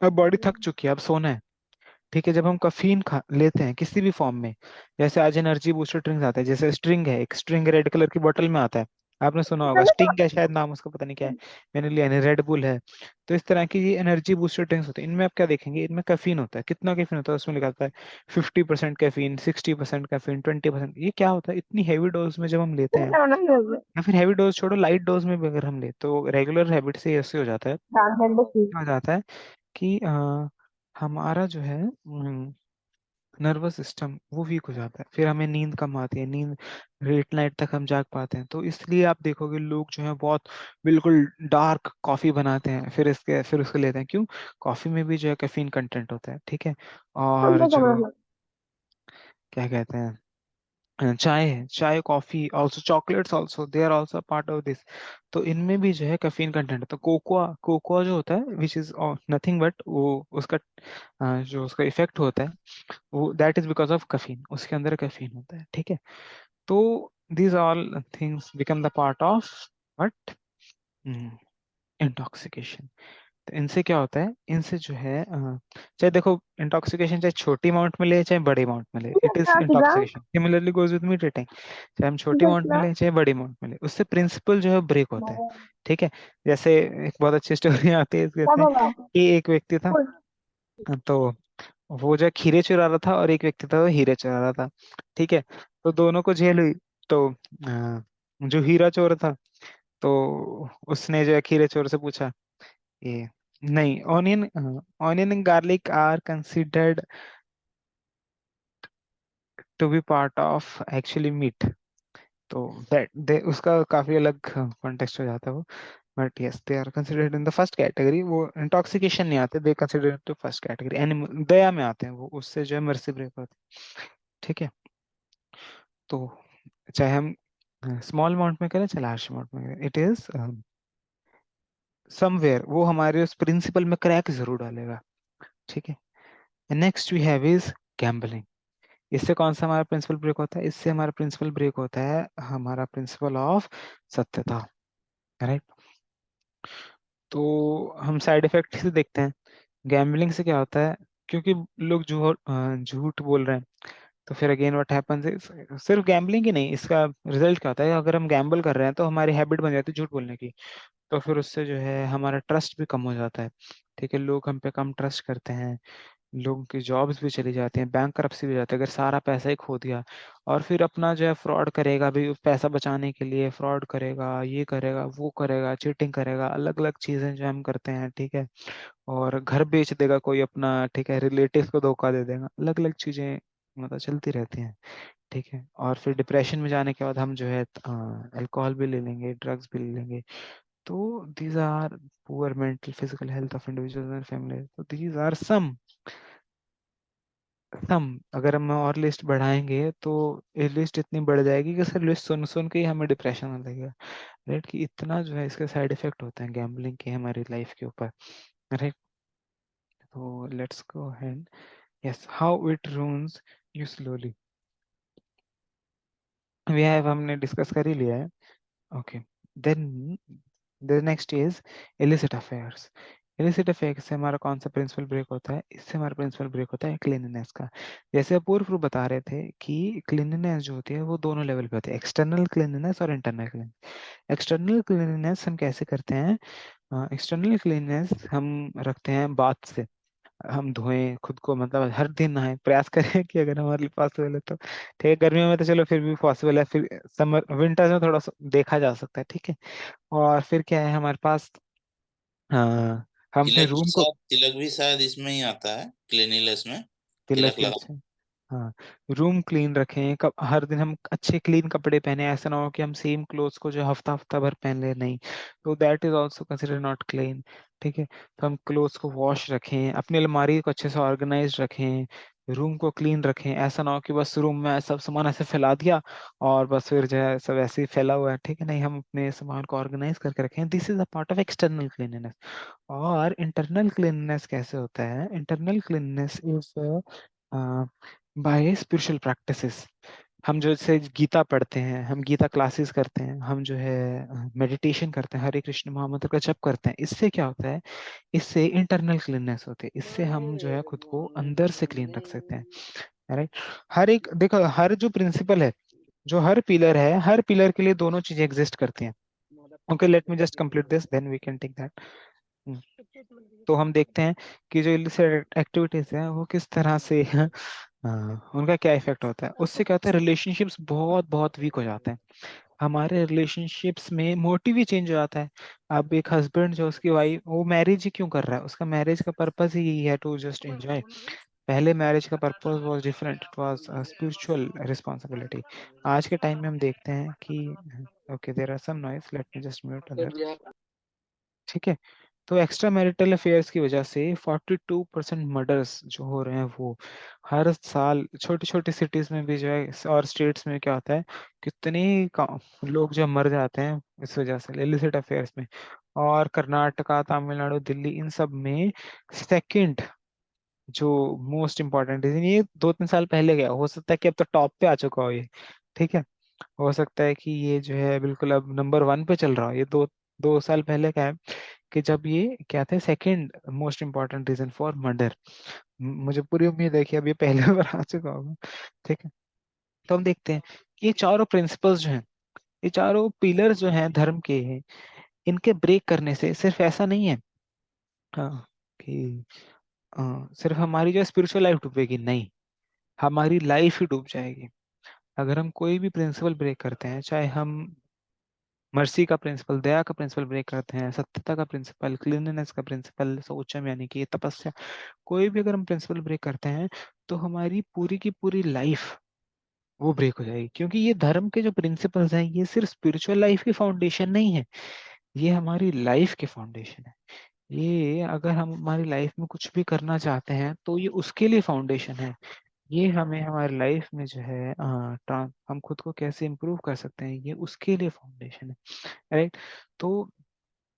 अब बॉडी थक चुकी है, अब सोना है। ठीक है, जब हम कफीन खा लेते हैं किसी भी फॉर्म में, जैसे आज एनर्जी बूस्टर ड्रिंक्स आता है, जैसे स्ट्रिंग है, एक स्ट्रिंग रेड कलर की बोतल में आता है, आपने सुना होगा, स्टिंग है शायद नाम उसका, पता नहीं क्या है, मैंने लिया नहीं, रेड बुल है। तो इस तरह की ये एनर्जी बूस्टर ड्रिंक्स होते हैं, इनमें आप क्या देखेंगे, इनमें कैफीन होता है। कितना कैफीन होता है उसमें लिखा होता है? 50% कैफीन, 60% कैफीन, 20%। ये क्या होता है? इतनी हैवी डोज में जब हम लेते हैं, या फिर हैवी डोज छोड़ो, लाइट डोज में भी अगर हम ले, तो रेगुलर हैबिट से ऐसे हो जाता है, क्या हो जाता है कि हमारा जो है नर्वस सिस्टम वो वीक हो जाता है, फिर हमें नींद कम आती है, नींद लेट नाइट तक हम जाग पाते हैं। तो इसलिए आप देखोगे लोग जो है बहुत बिल्कुल डार्क कॉफी बनाते हैं, फिर उसको लेते हैं, क्यों? कॉफी में भी जो है कैफीन कंटेंट होता है, ठीक है। और जो क्या कहते हैं, चाय है, चाय, coffee, also chocolates also, they are also part of this. तो इनमें भी जो है कैफीन कंटेंट है। तो कोकोआ, कोकोआ जो होता है विच इज नथिंग बट वो उसका जो उसका इफेक्ट होता है, वो that is because of caffeine, उसके अंदर कैफीन होता है, ठीक है। तो these all things become the part of what intoxication. तो इनसे क्या होता है, इनसे जो है चाहे देखो, इंटॉक्सिकेशन चाहे छोटी अमाउंट में ले चाहे बड़े अमाउंट में ले, it is intoxication. Similarly goes with meat, चाहे हम छोटी अमाउंट में लें चाहे बड़ी अमाउंट में लें, उससे प्रिंसिपल जो है ब्रेक होता है, ठीक है। जैसे एक बहुत अच्छी स्टोरी आती है इसमें, कि एक व्यक्ति था, तो वो जो खीरे चुरा रहा था, और एक व्यक्ति था वो हीरे चुरा रहा था, ठीक है। तो दोनों को जेल हुई। तो जो हीरा चोर था, तो उसने जो है खीरे चोर से पूछा, ये नहीं, onion and garlic are considered to be part of actually meat. तो दैट दे उसका काफी अलग कॉन्टेक्स्ट हो जाता है वो, but yes they are considered in the first category. वो इंटॉक्सिकेशन नहीं आते, they considered to first category, animal दया में आते हैं वो, उससे जो है मर्सी ब्रेक होती है, ठीक है। तो चाहे हम स्मॉल अमाउंट में करें चाहे लार्ज अमाउंट में करें, इट इज समवेयर वो हमारे उस प्रिंसिपल में क्रैक जरूर डालेगा, ठीक है। Next we have is gambling. इससे कौन सा हमारा प्रिंसिपल ब्रेक होता है? इससे हमारा प्रिंसिपल ब्रेक होता है हमारा प्रिंसिपल ऑफ सत्यता, राइट। तो हम साइड इफेक्ट से देखते हैं, गैम्बलिंग से क्या होता है, क्योंकि लोग झूठ बोल रहे हैं, तो फिर अगेन व्हाट हैपेंस इज, सिर्फ गैम्बलिंग ही नहीं, इसका रिजल्ट क्या होता है, अगर हम गैम्बल कर रहे हैं तो हमारी हैबिट बन जाती है झूठ बोलने की, तो फिर उससे जो है हमारा ट्रस्ट भी कम हो जाता है। ठीक है, लोग हम पे कम ट्रस्ट करते हैं, लोगों की जॉब्स भी चली जाती हैं, बैंक करप्सी भी हो जाती है, अगर सारा पैसा ही खो दिया। और फिर अपना जो है फ्रॉड करेगा भी, पैसा बचाने के लिए फ्रॉड करेगा, ये करेगा वो करेगा, चीटिंग करेगा, अलग अलग चीजें जो हम करते हैं। ठीक है, और घर बेच देगा कोई अपना, ठीक है, रिलेटिव को धोखा दे देगा, अलग अलग चीजें मतलब चलती रहती हैं। ठीक है, और फिर डिप्रेशन में जाने के बाद हम जो है अल्कोहल भी ले लेंगे, ड्रग्स भी ले लेंगे। तो these are poor mental physical health of individuals and family, तो दीज आर सम। अगर हम और लिस्ट बढ़ाएंगे तो ये लिस्ट इतनी बढ़ जाएगी कि सर लिस्ट सुन सुन के ही हमें डिप्रेशन आने लगेगा। राइट, कि इतना जो है इसके साइड इफेक्ट होते हैं गैम्बलिंग के हमारी लाइफ के ऊपर। राइट, तो let's go ahead. Yes, how it ruins you slowly, we have, हमने डिस्कस कर ही लिया है। Okay, then the next is illicit affairs. illicit affair से हमारा कौन सा प्रिंसिपल ब्रेक होता है, इससे हमारा प्रिंसिपल ब्रेक होता है क्लीनलीनेस का। जैसे अपूर्व बता रहे थे कि क्लीनलीनेस जो होती है वो दोनों लेवल पे होती है, एक्सटर्नल क्लीनलीनेस और इंटरनल क्लीनलीनेस। एक्सटर्नल क्लीनलीनेस हम कैसे करते हैं, एक्सटर्नल क्लीनलीनेस हम रखते हैं बाथ से, हम धोएं खुद को, मतलब हर दिन नहाएं, प्रयास करें कि अगर हमारे लिए पॉसिबल है तो। ठीक है, गर्मियों में तो चलो फिर भी पॉसिबल है, फिर समर विंटर्स में थोड़ा सा देखा जा सकता है। ठीक है, और फिर क्या है हमारे पास, हम अपने रूम को, तिलक भी शायद इसमें ही आता है, क्लीनिनेस में। तिलक तिलक भी लगा। अच्छा, हाँ, रूम क्लीन रखें, कब हर दिन हम अच्छे क्लीन कपड़े पहने, ऐसा ना हो कि हम सेम क्लोथ्स को जो हफ्ता हफ्ता भर पहन ले, नहीं, तो that is also consider not clean. ठीक है, तो हम क्लोथ्स को वॉश रखें, अपनी अलमारी को अच्छे से ऑर्गेनाइज रखें, रूम को क्लीन रखें, ऐसा ना हो कि बस रूम में सब सामान ऐसे फैला दिया और बस फिर जो है सब ऐसे ही फैला हुआ है। ठीक है, नहीं, हम अपने सामान को ऑर्गेनाइज करके रखें, this is a part of external cleanness. और इंटरनल क्लीननेस कैसे होता है, internal cleanness is by spiritual practices. हम जो जैसे गीता पढ़ते हैं, हम गीता क्लासेस करते हैं, हम जो है मेडिटेशन करते हैं, हरे कृष्ण महामंत्र का जप करते हैं, इससे क्या होता है, इससे इंटरनल क्लीननेस होती है, इससे हम जो है खुद को अंदर से क्लीन रख सकते हैं। राइट, हर एक देखो, हर जो प्रिंसिपल है, जो हर पिलर है, हर पिलर के लिए दोनों चीजें एग्जिस्ट करती हैं। Okay, let me just complete this, then we can take that. तो हम देखते हैं कि जो इलिसिट एक्टिविटीज है वो किस तरह से उनका क्या इफेक्ट होता है, उससे क्या होता है, रिलेशनशिप्स बहुत बहुत वीक हो जाते हैं, हमारे रिलेशनशिप्स में मोटिव ही चेंज हो जाता है। अब एक हस्बैंड जो उसकी वाइफ, वो मैरिज ही क्यों कर रहा है, उसका मैरिज का पर्पस ही यही है, टू जस्ट एंजॉय। पहले मैरिज का purpose was different, it was spiritual responsibility. आज के टाइम में हम देखते हैं कि, okay there are some noise, let me just mute other. ठीक है, तो एक्स्ट्रा मैरिटल अफेयर्स की वजह से 42% मर्डर्स जो हो रहे हैं वो हर साल, छोटी छोटी सिटीज में भी जो है और स्टेट्स में क्या होता है, कितने लोग जो मर जाते हैं इस वजह से इलिसिट अफेयर्स में। और कर्नाटका, तमिलनाडु, दिल्ली, इन सब में सेकंड जो मोस्ट इम्पोर्टेंट रीजन, ये 2-3 साल पहले गया, हो सकता है कि अब तो टॉप पे आ चुका हो ये। ठीक है, हो सकता है कि ये जो है बिल्कुल अब नंबर 1 पे चल रहा हो, ये 2 साल पहले का है कि जब ये क्या थे, second most important reason for murder. मुझे पूरी उम्मीद है कि अब ये पहले बार आ चुका होगा। ठीक है, तो हम देखते हैं कि ये चारों प्रिंसिपल्स जो हैं, ये चारों पिलर्स जो हैं धर्म के हैं, इनके ब्रेक करने से सिर्फ ऐसा नहीं है, हाँ, कि सिर्फ हमारी जो स्पिरिचुअल लाइफ डूबेगी, नहीं, हमारी लाइफ ही डूब जाएगी। अगर हम कोई भी प्रिंसिपल ब्रेक करते हैं, चाहे हम मर्सी का प्रिंसिपल, दया का प्रिंसिपल ब्रेक करते हैं, सत्यता का प्रिंसिपल, क्लीनलीनेस का प्रिंसिपल, शौचम यानी कि तपस्या, कोई भी अगर हम प्रिंसिपल ब्रेक करते हैं तो हमारी पूरी की पूरी लाइफ वो ब्रेक हो जाएगी। क्योंकि ये धर्म के जो प्रिंसिपल्स हैं, ये सिर्फ स्पिरिचुअल लाइफ की फाउंडेशन नहीं है, ये हमारी लाइफ के फाउंडेशन है। ये अगर हम हमारी लाइफ में कुछ भी करना चाहते हैं तो ये उसके लिए फाउंडेशन है। ये हमें हमारी लाइफ में जो है हम खुद को कैसे इम्प्रूव कर सकते हैं, ये उसके लिए फाउंडेशन है। राइट, तो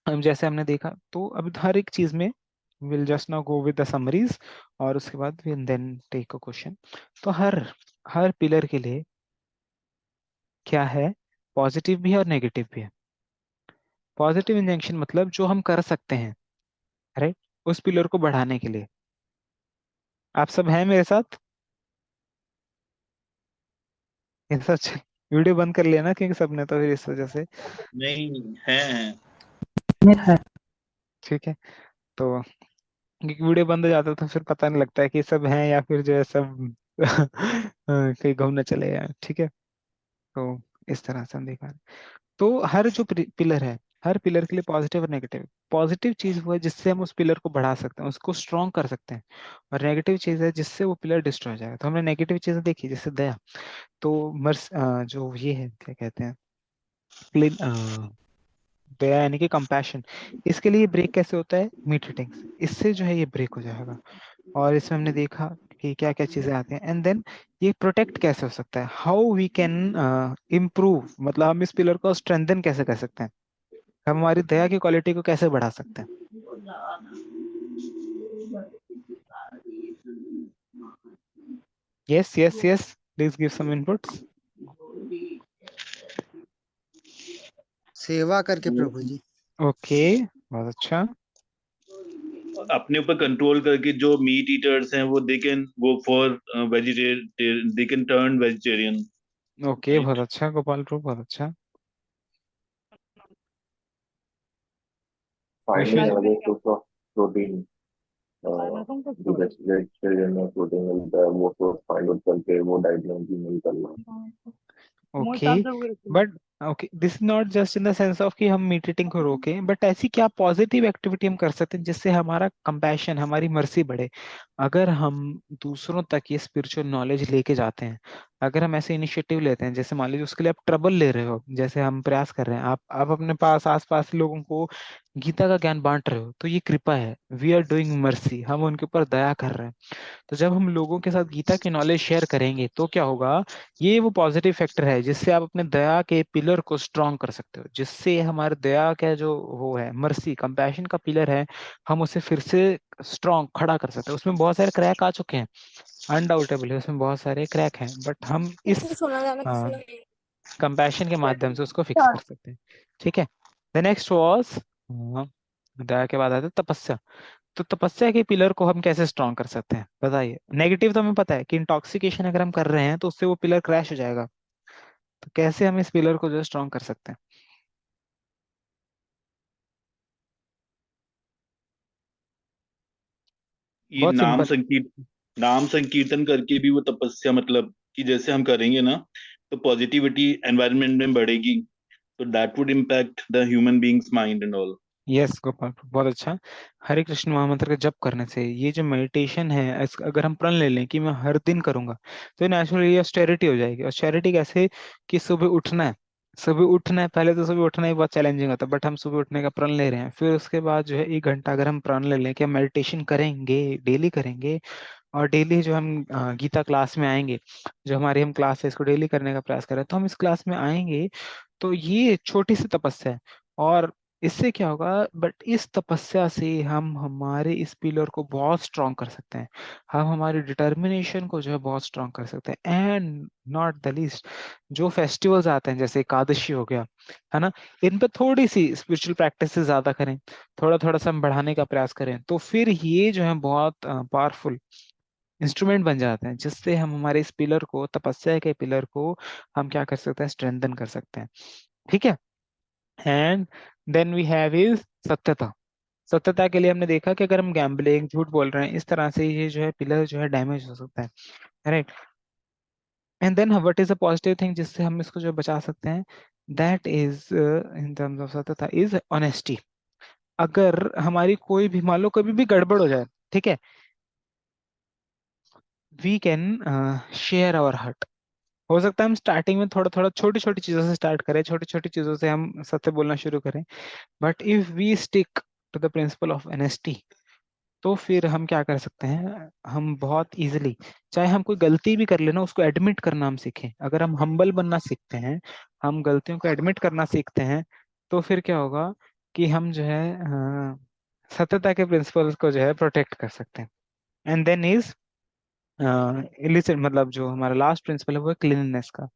हम जैसे हमने देखा, तो अब हर एक चीज में will just now go with the summaries, और उसके बाद will then take a question. तो हर हर पिलर के लिए क्या है, पॉजिटिव भी है और नेगेटिव भी है। पॉजिटिव इंजेक्शन मतलब जो हम कर सकते हैं, राइट, उस पिलर को बढ़ाने के लिए। आप सब हैं मेरे साथ? ये सब वीडियो बंद कर लिया ना क्योंकि सबने, तो फिर इस वजह से। नहीं है। ठीक है, तो क्योंकि वीडियो बंद हो जाता है तो फिर पता नहीं लगता है कि सब हैं या फिर जो है सब कहीं घूमने चले गए हैं। ठीक है, तो इस तरह से हम देखा है। तो हर जो पिलर है, हर पिलर के लिए पॉजिटिव और नेगेटिव। पॉजिटिव चीज वो है जिससे हम उस पिलर को बढ़ा सकते हैं, उसको स्ट्रॉन्ग कर सकते हैं, और नेगेटिव चीज है जिससे वो पिलर डिस्ट्रॉय हो जाएगा। तो हमने नेगेटिव चीजें देखी, जैसे दया। तो जो ये है क्या कहते हैं, क्लीन, दया यानी कि कंपैशन। इसके लिए ब्रेक कैसे होता है, मीट हिटिंग से, इससे जो है ये ब्रेक हो जाएगा। और इसमें हमने देखा कि क्या क्या चीजें आती हैं। एंड देन ये प्रोटेक्ट कैसे हो सकता है, हाउ वी कैन इम्प्रूव, मतलब हम इस पिलर को स्ट्रेंथन कैसे कर सकते हैं, हम हमारी दया की क्वालिटी को कैसे बढ़ा सकते हैं। Yes yes yes, please give some inputs. सेवा करके प्रभु जी। ओके, बहुत अच्छा। अपने ऊपर कंट्रोल करके जो मीट ईटर्स हैं वो they can go for vegetarian, they can turn vegetarian, okay, बहुत राइट। अच्छा गोपाल प्रो, बहुत अच्छा। फाइंडिंग विश्व, अदर सोर्स ऑफ प्रोटीन, जो वेजिटेरियन में प्रोटीन मिलता है वो सोर्स फाइंड आउट करके वो डाइट में इंप्लीमेंट करना। Okay, but okay, this is not just in the sense of कि हम मीट ईटिंग को रोकें, बट ऐसी क्या पॉजिटिव एक्टिविटी हम कर सकते हैं जिससे हमारा कंपैशन, हमारी मर्सी बढ़े। अगर हम दूसरों तक ये स्पिरिचुअल नॉलेज लेके जाते हैं, अगर हम ऐसे इनिशिएटिव लेते हैं, जैसे मान लीजिए उसके लिए आप ट्रबल ले रहे हो, जैसे हम प्रयास कर रहे हैं, आप अपने पास आसपास लोगों को गीता का ज्ञान बांट रहे हो, तो ये कृपा है, वी आर डूइंग मर्सी, हम उनके ऊपर दया कर रहे हैं। तो जब हम लोगों के साथ गीता की नॉलेज शेयर करेंगे तो क्या होगा, ये वो पॉजिटिव फैक्टर है जिससे आप अपने दया के पिलर को स्ट्रॉन्ग कर सकते हो, जिससे हमारे दया का जो वो है, मर्सी कंपैशन का पिलर है, हम उसे फिर से स्ट्रॉन्ग खड़ा कर सकते हैं। उसमें बहुत सारे क्रैक आ चुके हैं, अनडाउटेबल है, उसमें बहुत सारे क्रैक हैं, बट हम इस कंपैशन के माध्यम से उसको फिक्स कर सकते हैं। ठीक है, द नेक्स्ट वॉज, दया के बाद आता है तपस्या। तो तपस्या के पिलर को हम कैसे स्ट्रॉन्ग कर सकते हैं, बताइए। नेगेटिव तो हमें पता है कि इंटॉक्सिकेशन अगर हम कर रहे हैं तो उससे वो पिलर क्रैश हो जाएगा, तो कैसे हम इस पिलर को जो स्ट्रॉन्ग कर सकते हैं। ये बहुत सिंपल। नाम संकीर्तन करके भी वो तपस्या, मतलब कि जैसे हम करेंगे ना तो पॉजिटिविटी एनवायरनमेंट में बढ़ेगी, तो that would impact the human beings mind and all. Yes Gopal, बहुत अच्छा। हरे कृष्ण महामंत्र का जप करने से, ये जो मेडिटेशन है, अगर हम प्रण ले लें कि मैं हर दिन करूंगा, तो नेचुरली ये ऑस्टेरिटी हो जाएगी। ऑस्टेरिटी कैसे, कि सुबह उठना है, सुबह उठना है, पहले तो सुबह उठना ही बहुत चैलेंजिंग होता है, बट हम सुबह उठने का प्रण ले रहे हैं, फिर उसके बाद जो है 1 घंटा अगर हम प्रण ले लें कि हम मेडिटेशन करेंगे, डेली करेंगे, और डेली जो हम गीता क्लास में आएंगे, जो हमारी हम क्लास है इसको डेली करने का प्रयास करें, तो हम इस क्लास में आएंगे, तो ये छोटी सी तपस्या है। और इससे क्या होगा, बट इस तपस्या से हम हमारे इस पिलर को बहुत स्ट्रांग कर सकते हैं, हम हमारी डिटर्मिनेशन को जो है बहुत स्ट्रांग कर सकते हैं। एंड नॉट द लीस्ट, जो फेस्टिवल्स आते हैं जैसे एकादशी हो गया, है ना, इन पे थोड़ी सी स्पिरिचुअल प्रैक्टिस ज्यादा करें, थोड़ा थोड़ा सा हम बढ़ाने का प्रयास करें, तो फिर ये जो है बहुत पावरफुल इंस्ट्रूमेंट बन जाते हैं, जिससे हम हमारे इस पिलर को, तपस्या के पिलर को हम क्या कर सकते हैं, स्ट्रेंथन कर सकते हैं। ठीक है, and then we have is सत्यता। सत्यता के लिए हमने देखा कि अगर हम गैम्बलिंग, झूठ बोल रहे हैं, इस तरह से ये जो है पिलर जो है डैमेज हो सकता है, right. And then what is a positive thing जिससे हम इसको जो बचा सकते हैं, that is in terms of सत्यता इज ऑनेस्टी। अगर हमारी कोई भी, मान लो कभी भी गड़बड़ हो जाए, ठीक है, we can share our hurt. हो सकता है हम स्टार्टिंग में थोड़ा थोड़ा छोटी छोटी चीजों से स्टार्ट करें, छोटी छोटी चीजों से हम सत्य बोलना शुरू करें, but if we stick to the principle of honesty, तो फिर हम क्या कर सकते हैं, हम बहुत इजीली, चाहे हम कोई गलती भी कर लेना, उसको एडमिट करना हम सीखें। अगर हम हम्बल बनना सीखते हैं, हम गलतियों को एडमिट करना सीखते हैं, तो फिर क्या होगा कि हम जो है सत्यता के प्रिंसिपल्स को जो है प्रोटेक्ट कर सकते हैं। एंड देन इज इलिसिट, मतलब जो हमारा लास्ट प्रिंसिपल है वो है क्लीननेस का।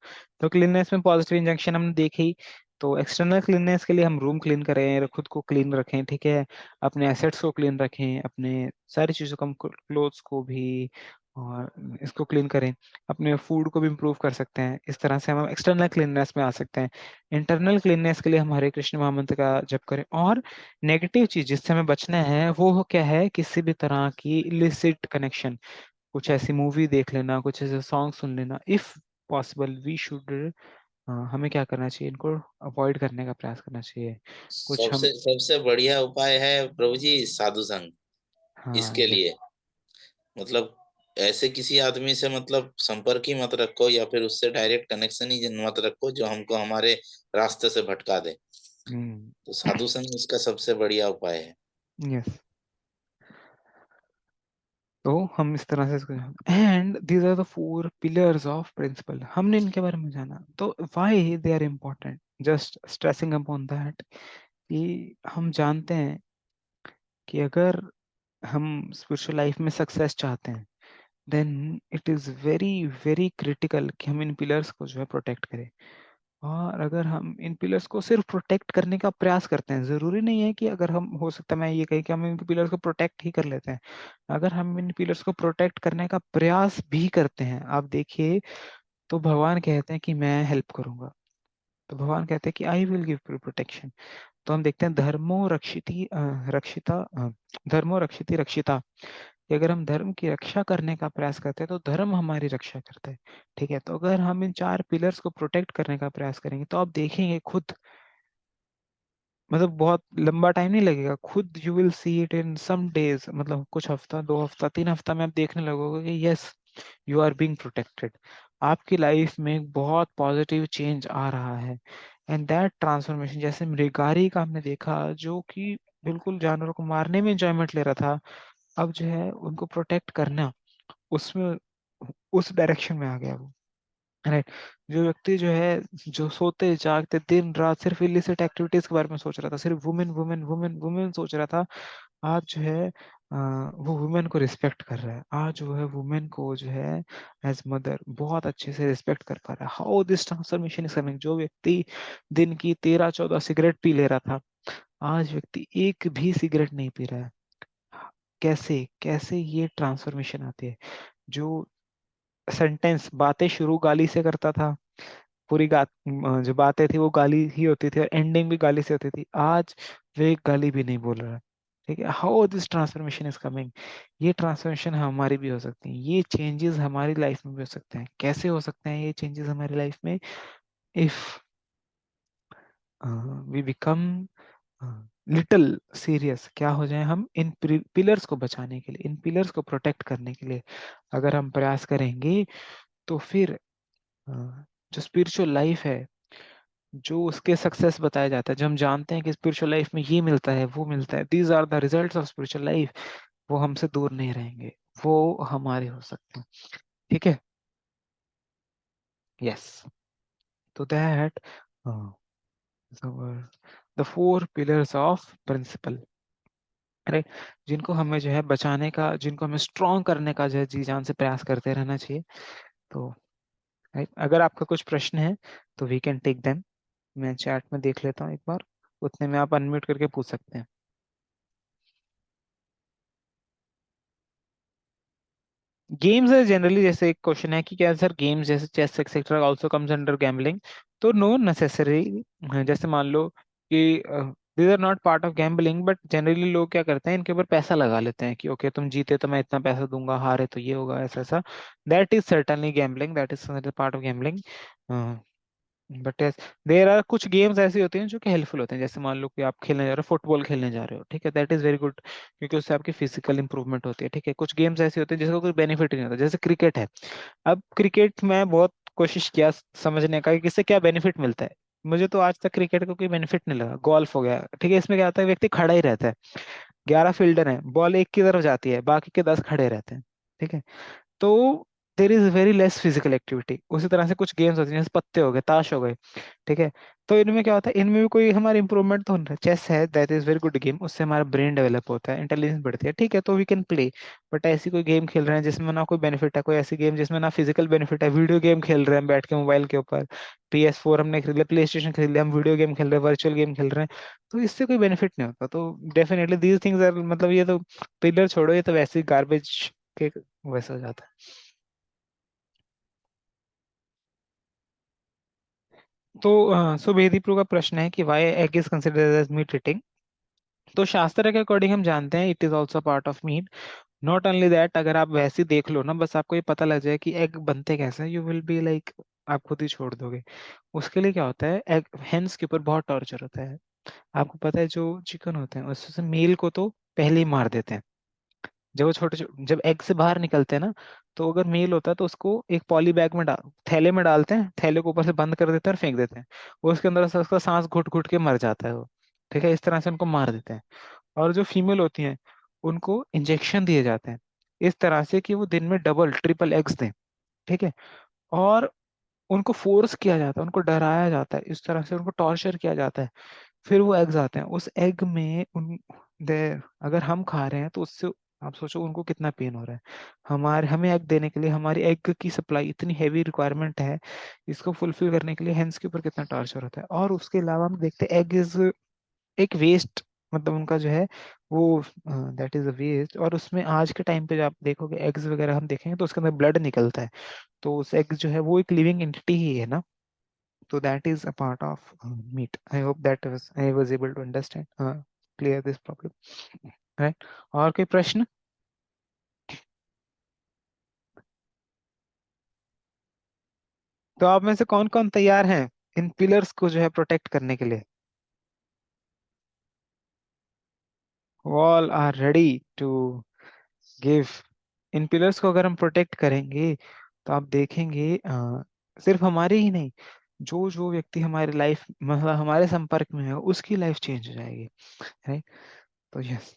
तो क्लीननेस में पॉजिटिव इंजंक्शन हमने देखी। तो एक्सटर्नल क्लीननेस के लिए हम रूम क्लीन करें, खुद को क्लीन रखें, ठीक है, अपने एसेट्स को क्लीन रखें, अपने सारी चीज़ों को, क्लोथ्स को भी, और इसको क्लीन करें। अपने फूड को भी इम्प्रूव कर सकते हैं। इस तरह से हम एक्सटर्नल क्लीननेस में आ सकते हैं। इंटरनल क्लीननेस के लिए हम हरे कृष्ण महामंत्र का जप करें। और नेगेटिव चीज जिससे हमें बचना है वो क्या है, किसी भी तरह की इलिसिट कनेक्शन, कुछ ऐसी मूवी देख लेना, कुछ ऐसे सॉन्ग सुन लेना। इफ पॉसिबल वी शुड, हमें क्या करना चाहिए, इनको अवॉइड करने का प्रयास करना चाहिए। कुछ हम, सबसे सबसे बढ़िया उपाय है प्रभु जी साधु संग हाँ इसके ये, लिए। मतलब ऐसे किसी आदमी से मतलब संपर्क ही मत रखो, या फिर उससे डायरेक्ट कनेक्शन ही मत रखो जो हमको हमारे रास्ते से भटका दे। तो साधु संग इसका सबसे बढ़िया उपाय है। यस। तो हम इस तरह से इसको, and these are the four pillars of principle, हमने इनके बारे में जाना। तो why they are important, just stressing upon that, कि हम जानते हैं कि अगर हम स्पिरिचुअल लाइफ में सक्सेस चाहते हैं, then it is very very critical कि हम इन पिलर्स को जो है प्रोटेक्ट करें। और अगर हम इन पिलर्स को सिर्फ प्रोटेक्ट करने का प्रयास करते हैं, जरूरी नहीं है कि अगर हम, हो सकता है मैं ये कही कि हम इन पिलर्स को प्रोटेक्ट ही कर लेते हैं। अगर हम इन पिलर्स को प्रोटेक्ट करने का प्रयास भी करते हैं, आप देखिए, तो भगवान कहते हैं कि मैं हेल्प करूंगा। तो भगवान कहते हैं कि आई विल गिव प्रोटेक्शन। तो हम देखते हैं धर्मो रक्षिति रक्षिता, धर्मो रक्षिति रक्षिता, कि अगर हम धर्म की रक्षा करने का प्रयास करते हैं तो धर्म हमारी रक्षा करता है। ठीक है, तो अगर हम इन चार पिलर्स को प्रोटेक्ट करने का प्रयास करेंगे तो आप देखेंगे खुद, मतलब बहुत लंबा टाइम नहीं लगेगा, खुद you will see it in some days, मतलब कुछ हफ्ता, 2 हफ्ता, 3 हफ्ता में आप देखने लगोगे कि yes, you are being protected. आपकी लाइफ में एक बहुत पॉजिटिव चेंज आ रहा है। एंड दैट ट्रांसफॉर्मेशन, जैसे मृगारी का हमने देखा, जो कि बिल्कुल जानवरों को मारने में एंजॉयमेंट ले रहा था, अब जो है उनको प्रोटेक्ट करना, उसमें उस डायरेक्शन में आ गया वो। राइट। जो व्यक्ति जो है, जो सोते जागते दिन रात सिर्फ इलिसिट एक्टिविटीज के बारे में सोच रहा था, सिर्फ वुमेन वुमेन वुमेन वुमेन सोच रहा था, आज जो है वो वुमेन को रिस्पेक्ट कर रहा है। आज वो है वुमेन को जो है एज मदर बहुत अच्छे से रिस्पेक्ट कर पा रहा है। How this transformation is coming. जो व्यक्ति दिन की 13-14 सिगरेट पी ले रहा था, आज व्यक्ति एक भी सिगरेट नहीं पी रहा है। कैसे कैसे ये ट्रांसफॉर्मेशन आती है। जो सेंटेंस, बातें शुरू गाली से करता था, पूरी जो बातें थी वो गाली ही होती थी और एंडिंग भी गाली से होती थी, आज वो एक गाली भी नहीं बोल रहा है। ठीक है, how this transformation is coming. ये ट्रांसफॉर्मेशन हमारी भी हो सकती है, ये चेंजेस हमारी लाइफ में भी हो सकते हैं। कैसे हो सकते हैं ये चेंजेस हमारी लाइफ में? If we become little serious, क्या हो जाए हम इन पिलर्स को बचाने के लिए, इन पिलर्स को प्रोटेक्ट करने के लिए अगर हम प्रयास करेंगे, तो फिर जो स्पिरिचुअल लाइफ है, जो उसके सक्सेस बताया जाता है, जो हम जानते हैं कि स्पिरिचुअल लाइफ में ये मिलता है वो मिलता है, these are the results of spiritual life, वो हमसे दूर नहीं रहेंगे, वो हमारे हो सकते हैं। ठीक है, यस। तो that the four pillars of principle, right, जिनको हमें जो है बचाने का, जिनको हमें स्ट्रॉन्ग करने का जो है जी जान से प्रयास करते रहना चाहिए। तो राइट, अगर आपका कुछ प्रश्न है तो वी कैन टेक देम। मैं चैट में देख लेता हूँ एक बार, उतने में आप अनम्यूट करके पूछ सकते हैं। गेम्स है जनरली, जैसे एक क्वेश्चन है कि क्या सर गेम्स जैसे chess etcetera also comes under gambling? तो नो नेसेसरी। जैसे मान लो कि these are not part of gambling, but generally लोग क्या करते हैं, इनके ऊपर पैसा लगा लेते हैं कि ओके तुम जीते तो मैं इतना पैसा दूंगा, हारे तो ये होगा, ऐसा ऐसा। That is certainly gambling, that is part of gambling. But yes, there are कुछ गेम्स ऐसे होते हैं जो कि हेल्पफुल होते हैं। जैसे मान लो कि आप खेलने जा रहे हो, फुटबॉल खेलने जा रहे हो, ठीक है, दैट इज वेरी गुड, क्योंकि उससे आपकी फिजिकल इंप्रूवमेंट होती है। ठीक है, कुछ गेम्स ऐसे होते हैं जिसका कोई बेनिफिट नहीं होता, जैसे क्रिकेट है। अब क्रिकेट में बहुत कोशिश किया समझने का कि इससे क्या बेनिफिट मिलता है, मुझे तो आज तक क्रिकेट का कोई बेनिफिट नहीं लगा। गोल्फ हो गया, ठीक है, इसमें क्या होता है, व्यक्ति खड़ा ही रहता है, 11 फील्डर है, बॉल एक की तरफ जाती है, बाकी के 10 खड़े रहते हैं। ठीक है, तो there is very less physical activity. उसी तरह से कुछ गेम्स होते हैं, जैसे पत्ते हो गए, ताश हो गए, ठीक है, तो इनमें क्या होता है, इनमें भी कोई हमारा इंप्रूवमेंट तो नहीं रहा। चेस है, that is very good game, उससे हमारा ब्रेन डेवलप होता है, इंटेलिजेंस बढ़ती है, ठीक है, तो वी कैन प्ले। बट ऐसी कोई गेम खेल रहे हैं जिसमें ना कोई बेनिफिट है, कोई ऐसी गेम जिसमें ना फिजिकल बेनिफिट है, वीडियो गेम खेल रहे हैं बैठ के मोबाइल के ऊपर, PS4 हमने खरीद लिया, प्ले स्टेशन खरीद लिया, हम वीडियो गेम खेल रहे हैं, वर्चुअल गेम खेल रहे हैं, तो इससे कोई बेनिफिट नहीं होता। तो डेफिनेटली दीज थिंग्स आर, मतलब ये तो पिलर छोड़ो, ये तो वैसे ही गार्बेज के वैसा हो जाता है। तो सुबेदी प्रो का प्रश्न है कि why egg is considered as meat eating. तो शास्त्र के अकॉर्डिंग हम जानते हैं it is also part of meat. Not only that, अगर आप वैसे ही देख लो ना, बस आपको ये पता लग जाए कि एग बनते कैसे हैं, यू विल बी लाइक, आप खुद ही छोड़ दोगे। उसके लिए क्या होता है, एग हेंस के ऊपर बहुत टॉर्चर होता है। आपको पता है जो चिकन होते हैं उससे मेल को तो पहले ही मार देते हैं। जब वो जब एग से बाहर निकलते हैं ना, तो अगर मेल होता है तो उसको एक पॉली बैग में डाल, थैले में डालते हैं, थैले को ऊपर से बंद कर देते हैं और फेंक देते हैं। वो उसके अंदर से उसका सांस घुट घुट के मर जाता है वो। ठीक है, इस तरह से उनको मार देते हैं। और जो फीमेल होती हैं उनको इंजेक्शन दिए जाते हैं इस तरह से कि वो दिन में डबल ट्रिपल एग्स दें। ठीक है, और उनको फोर्स किया जाता है, उनको डराया जाता है, इस तरह से उनको टॉर्चर किया जाता है। फिर वो एग्स आते हैं, उस एग में उन दे अगर हम खा रहे हैं तो उससे आप सोचो उनको कितना पेन हो रहा है। हमारे हमें एग देने के लिए हमारी एग की सप्लाई इतनी हैवी रिक्वायरमेंट है, इसको फुलफिल करने के लिए हेंस के ऊपर कितना टॉर्चर होता है। और उसके अलावा हम देखते हैं एग इज एक वेस्ट, मतलब उनका जो है वो दैट इज अ वेस्ट। और उसमें आज के टाइम पे जब आप देखोगे एग्स वगैरह हम देखेंगे तो उसके अंदर ब्लड निकलता है। तो उस एग जो है वो एक लिविंग एंटिटी ही है ना। So that is a part of meat. I hope that I was able to understand, clear this problem. Right? और कोई प्रश्न? तो आप में से कौन कौन तैयार हैं इन पिलर्स को जो है प्रोटेक्ट करने के लिए? All are ready to give. In pillars को अगर हम प्रोटेक्ट करेंगे तो आप देखेंगे सिर्फ हमारे ही नहीं, जो जो व्यक्ति हमारे लाइफ मतलब हमारे संपर्क में है उसकी लाइफ चेंज हो जाएगी। राइट? तो यस,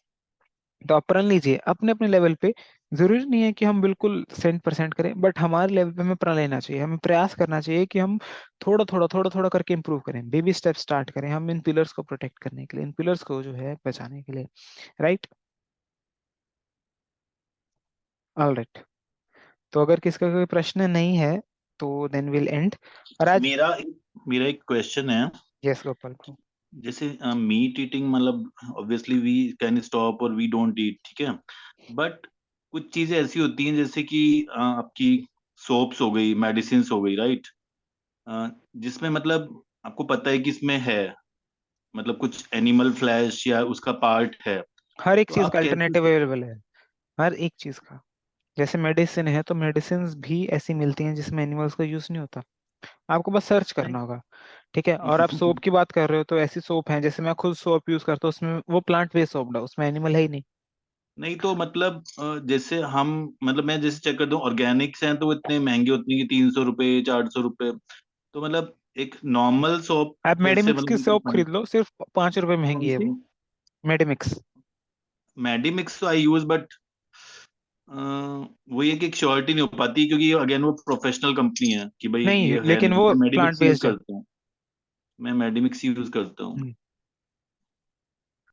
तो आप प्रण लीजिए अपने अपने लेवल पे। जरूरी नहीं है कि हम बिल्कुल 100% करें, बट हमारे लेवल पे हमें प्रण लेना चाहिए, हमें प्रयास करना चाहिए कि हम थोड़ा थोड़ा करके इम्प्रूव करें, बेबी स्टेप स्टार्ट करें हम इन पिलर्स को प्रोटेक्ट करने के लिए, इन पिलर्स को जो है बचाने के लिए। राइट? All right. तो अगर किसका कोई प्रश्न नहीं है तो देन विल एंड। और आज मेरा मेरा एक क्वेश्चन है। यस गोपाल को। जैसे मीट ईटिंग मतलब ऑब्वियसली वी कैन स्टॉप और वी डोंट ईट, ठीक है, बट कुछ चीजें ऐसी होती हैं जैसे कि आपकी सोप्स हो गई, मेडिसिन हो गई, राइट, जिसमें मतलब आपको पता है कि इसमें है मतलब कुछ एनिमल फ्लैश या उसका पार्ट है, हर एक तो चीज आप का कैसे। अल्टरनेटिव अवेलेबल है, हर एक चीज का। जैसे मेडिसिन है तो मेडिसिन भी ऐसी मिलती हैं जिसमें एनिमल्स का यूज नहीं होता, आपको बस सर्च करना होगा। ठीक है, और आप सोप की बात कर रहे हो तो ऐसी सोप है, जैसे मैं खुद सोप यूज करता हूँ उसमें वो प्लांट बेस्ड सोप है, उसमें एनिमल है ही नहीं। नहीं तो मतलब जैसे हम मतलब मैं जैसे चेक करता हूँ ऑर्गेनिक्स हैं तो वो इतने महंगे होते हैं कि 300 रुपए 400 रुपए, तो मतलब एक नॉर्मल सोप आप कैसे मेडिमिक्स की मतलब सोप खरीद लो, सिर्फ 5 रुपए महंगी कौन है सी। वो। मेडिमिक्स। मेडिमिक्स तो आई यूज बट वो ये कि एक श्योरिटी नहीं हो पाती क्योंकि अगेन वो प्रोफेशनल कंपनी है कि भाई नहीं ये है लेकिन नहीं, वो मैं प्लांट मेडिमिक्स यूज बेस्ड है। करता हूँ। मैं मेडिमिक्स यूज करता हूँ। हम्म,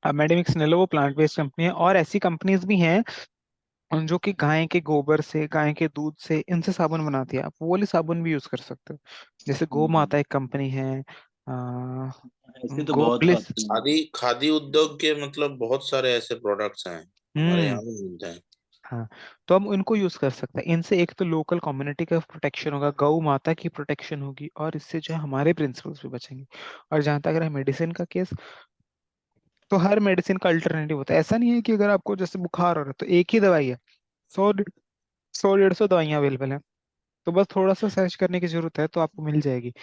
आप मेडिमिक्स ले लो, वो प्लांट बेस्ड कंपनी है। और ऐसी कंपनीज भी हैं जो कि गाय के गोबर से, गाय के दूध से, इनसे साबुन बनाती है, आप वो वाली साबुन भी यूज कर सकते हो। जैसे गो हम्म, माता एक कंपनी है, ऐसे तो गो बहुत ब्लिस। आते हैं। खादी खादी उद्योग के मतलब बहुत सारे ऐसे प्रोडक्ट्स हैं, हमारे हम्म। यहाँ भी मिलते हैं। हाँ, तो हम इनको यूज कर सकते हैं। इनसे एक तो लोकल कम्युनिटी का प्रोटेक्शन होगा, गौ माता की प्रोटेक्शन होगी, और इससे जो है हमारे प्रिंसिपल्स भी बचेंगे। और जहां तक रहा मेडिसिन का केस, तो हर मेडिसिन का अल्टरनेटिव होता है। ऐसा नहीं है कि अगर आपको जैसे बुखार हो रहा है तो एक ही दवाई है, 100 150 दवाइयां अवेलेबल है। तो बस थोड़ा सा सर्च करने की जरूरत है तो आपको मिल जाएगी।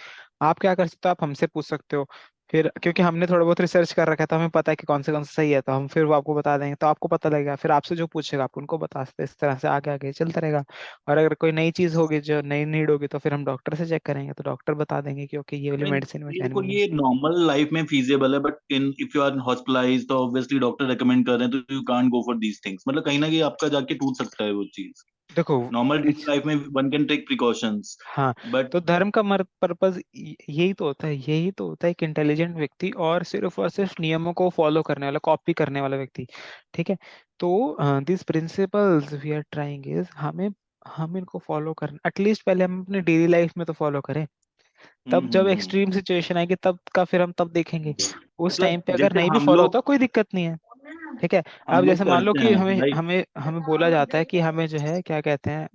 आप क्या कर सकते हो, आप हमसे पूछ सकते हो फिर, क्योंकि हमने थोड़ा बहुत रिसर्च कर रखा है तो हमें पता है कि कौन सा सही है, तो हम फिर वो आपको बता देंगे, तो आपको पता लगेगा। फिर आपसे जो पूछेगा आप उनको बता सकते हैं, इस तरह से आगे आगे चलता रहेगा। और अगर कोई नई चीज होगी, जो नई नीड होगी, तो फिर हम डॉक्टर से चेक करेंगे, तो डॉक्टर बता देंगे कि ओके ये वाली मीन मेडिसिन में देखो एनिमल है। ये नॉर्मल लाइफ में फीजेबल है but in if you are hospitalised तो ऑब्वियसली डॉक्टर रेकमेंड कर रहे हैं तो you can't go for these things, मतलब कहीं ना कहीं आपका जाके टूट सकता है वो चीज। देखो नॉर्मल डेली लाइफ में वन कैन टेक प्रिकॉशंस हाँ, बट। तो धर्म का मर पर्पज यही तो होता है, यही तो होता है, एक इंटेलिजेंट व्यक्ति और सिर्फ नियमों को फॉलो करने वाला, कॉपी करने वाला व्यक्ति। ठीक है, तो this principles we are trying is हम इनको फॉलो करना, एटलीस्ट पहले हम अपने डेली लाइफ में तो फॉलो करें। तब जब हम्म। एक्सट्रीम सिचुएशन आएगी तब का फिर हम तब देखेंगे। उस टाइम मतलब पे अगर जैसे नहीं भी हम फॉलो होता लोग कोई दिक्कत नहीं है। ठीक है। हम अब लोग जैसे मान लो करते कि हैं हमें राइट। हमें हमें बोला जाता है कि हमें जो है क्या कहते हैं,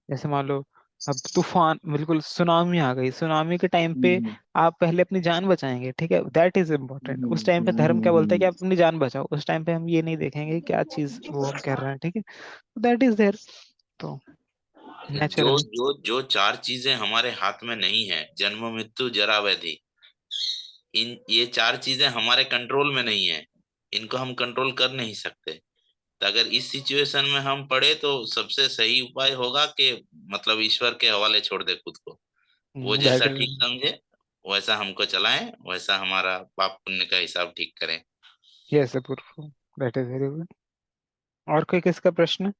जैसे मान लो अब तूफान, बिल्कुल सुनामी आ गई, सुनामी के टाइम पे आप पहले अपनी जान बचाएंगे, ठीक है, दैट इज इम्पोर्टेंट। उस टाइम पे धर्म क्या बोलता है कि आप अपनी जान बचाओ, उस टाइम पे हम ये नहीं देखेंगे कि क्या चीज वो हम कर रहे हैं, ठीक है, दैट इज देयर। तो जो नेचुरली जो जो चार चीजें हमारे हाथ में नहीं है, जन्म मृत्यु जरा व्याधि, ये चार चीजें हमारे कंट्रोल में नहीं है, इनको हम कंट्रोल कर नहीं सकते। तो अगर इस सिचुएशन में हम पड़े तो सबसे सही उपाय होगा कि मतलब ईश्वर के हवाले छोड़ दे खुद को। वो दैट जैसा इज, ठीक समझे वैसा हमको चलाएं, वैसा हमारा पाप पुण्य का हिसाब ठीक करें। Yes Apoorv, that is very good. और कोई किसका प्रश्न?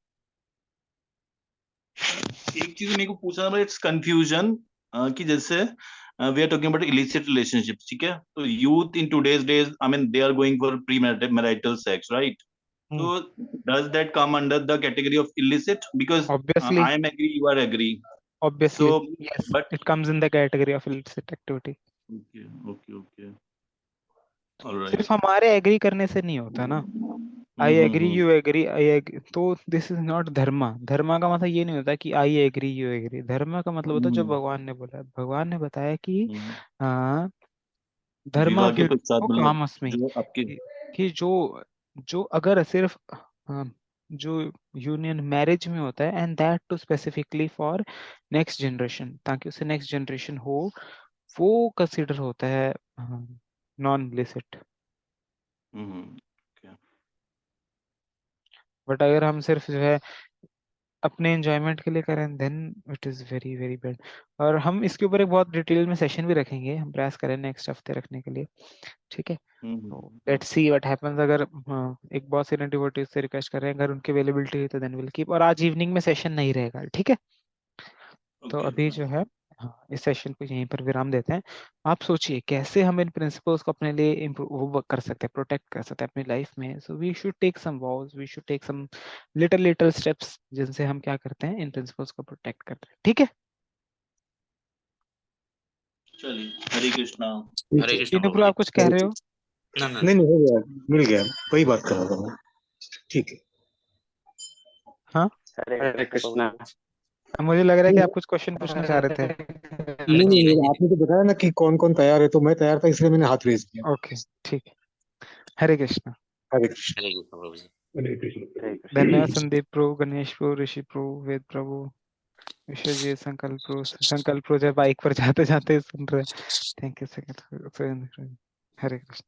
एक चीज मेरे को पूछना था, इट्स कंफ्यूजन कि जैसे we are talking about illicit relationships, ठीक है, तो youth in today's days I mean they are going for premarital sex, right? So does that come under the category of illicit? Because obviously, I am agree, you are agree. So, obviously yes, but it comes in the category of illicit activity. okay, okay, okay, all right. सिर्फ हमारे agree करने से नहीं होता ना, I agree you agree, I agree, तो this is not dharma. धर्मा का मतलब ये नहीं होता कि आई एग्री यू एग्री, धर्मा का मतलब होता है जो भगवान ने बोला है। भगवान ने बताया कि हाँ, धर्मा विवाह के पश्चात वो मतलब कामस्मि, जो आपके कि जो जो अगर सिर्फ जो यूनियन मैरिज में होता है, and that too specifically for next generation, ताकि उससे नेक्स्ट जनरेशन हो, वो कंसिडर होता है नॉन इलिसिट। okay. बट अगर हम सिर्फ जो है अपने एंजॉयमेंट के लिए करें, then it is very very bad. और हम इसके ऊपर एक बहुत डिटेल में सेशन भी रखेंगे, हम प्रयास करें नेक्स्ट हफ्ते रखने के लिए, ठीक है। तो लेट्स सी व्हाट हैपेंस। अगर एक बहुत सीनियर डिवोटीज से रिक्वेस्ट कर रहे हैं, अगर उनकी अवेलेबिलिटी है तो देन विल कीप। और आज इवनिंग में सेशन नहीं रहेगा, ठीक है। तो Okay, अभी जो है इस सेशन को यहीं पर विराम देते हैं। आप सोचिए कैसे हम इन प्रिंसिपल्स को अपने लिए वो कर सकते हैं, प्रोटेक्ट कर सकते हैं अपनी लाइफ में। So we should take some ways, we should take some little little steps, जिनसे हम क्या करते हैं, इन प्रिंसिपल्स को प्रोटेक्ट करते हैं, ठीक है। चलिए, हरे कृष्णा। हरे कृष्ण तीनों प्रभु प्रो, जी। आप कुछ कह रहे हो? ना ना नहीं नहीं, हो गया, मिल गया, वही बात कर रहा था मैं। ठीक है। हाँ, हरे कृष्णा। मुझे लग रहा है कि नहीं आप कुछ क्वेश्चन पूछना चाह रहे थे। नहीं नहीं, आपने तो बताया ना कि कौन कौन तैयार है, तो मैं तैयार था, इसलिए मैंने हाथ रेज किया। ओके, ठीक है। हरे कृष्णा। हरे कृष्ण। हरे कृष्ण प्रभु जी। हरे कृष्ण। हरे कृष्ण। धन्यवाद संदीप प्रो, गणेश प्रो, ऋषि प्रो, वेद प्रभु, विश्वजीत, संकल्प प्रो जब बाइक पर जाते जाते सुन रहे। Thank you. हरे कृष्ण।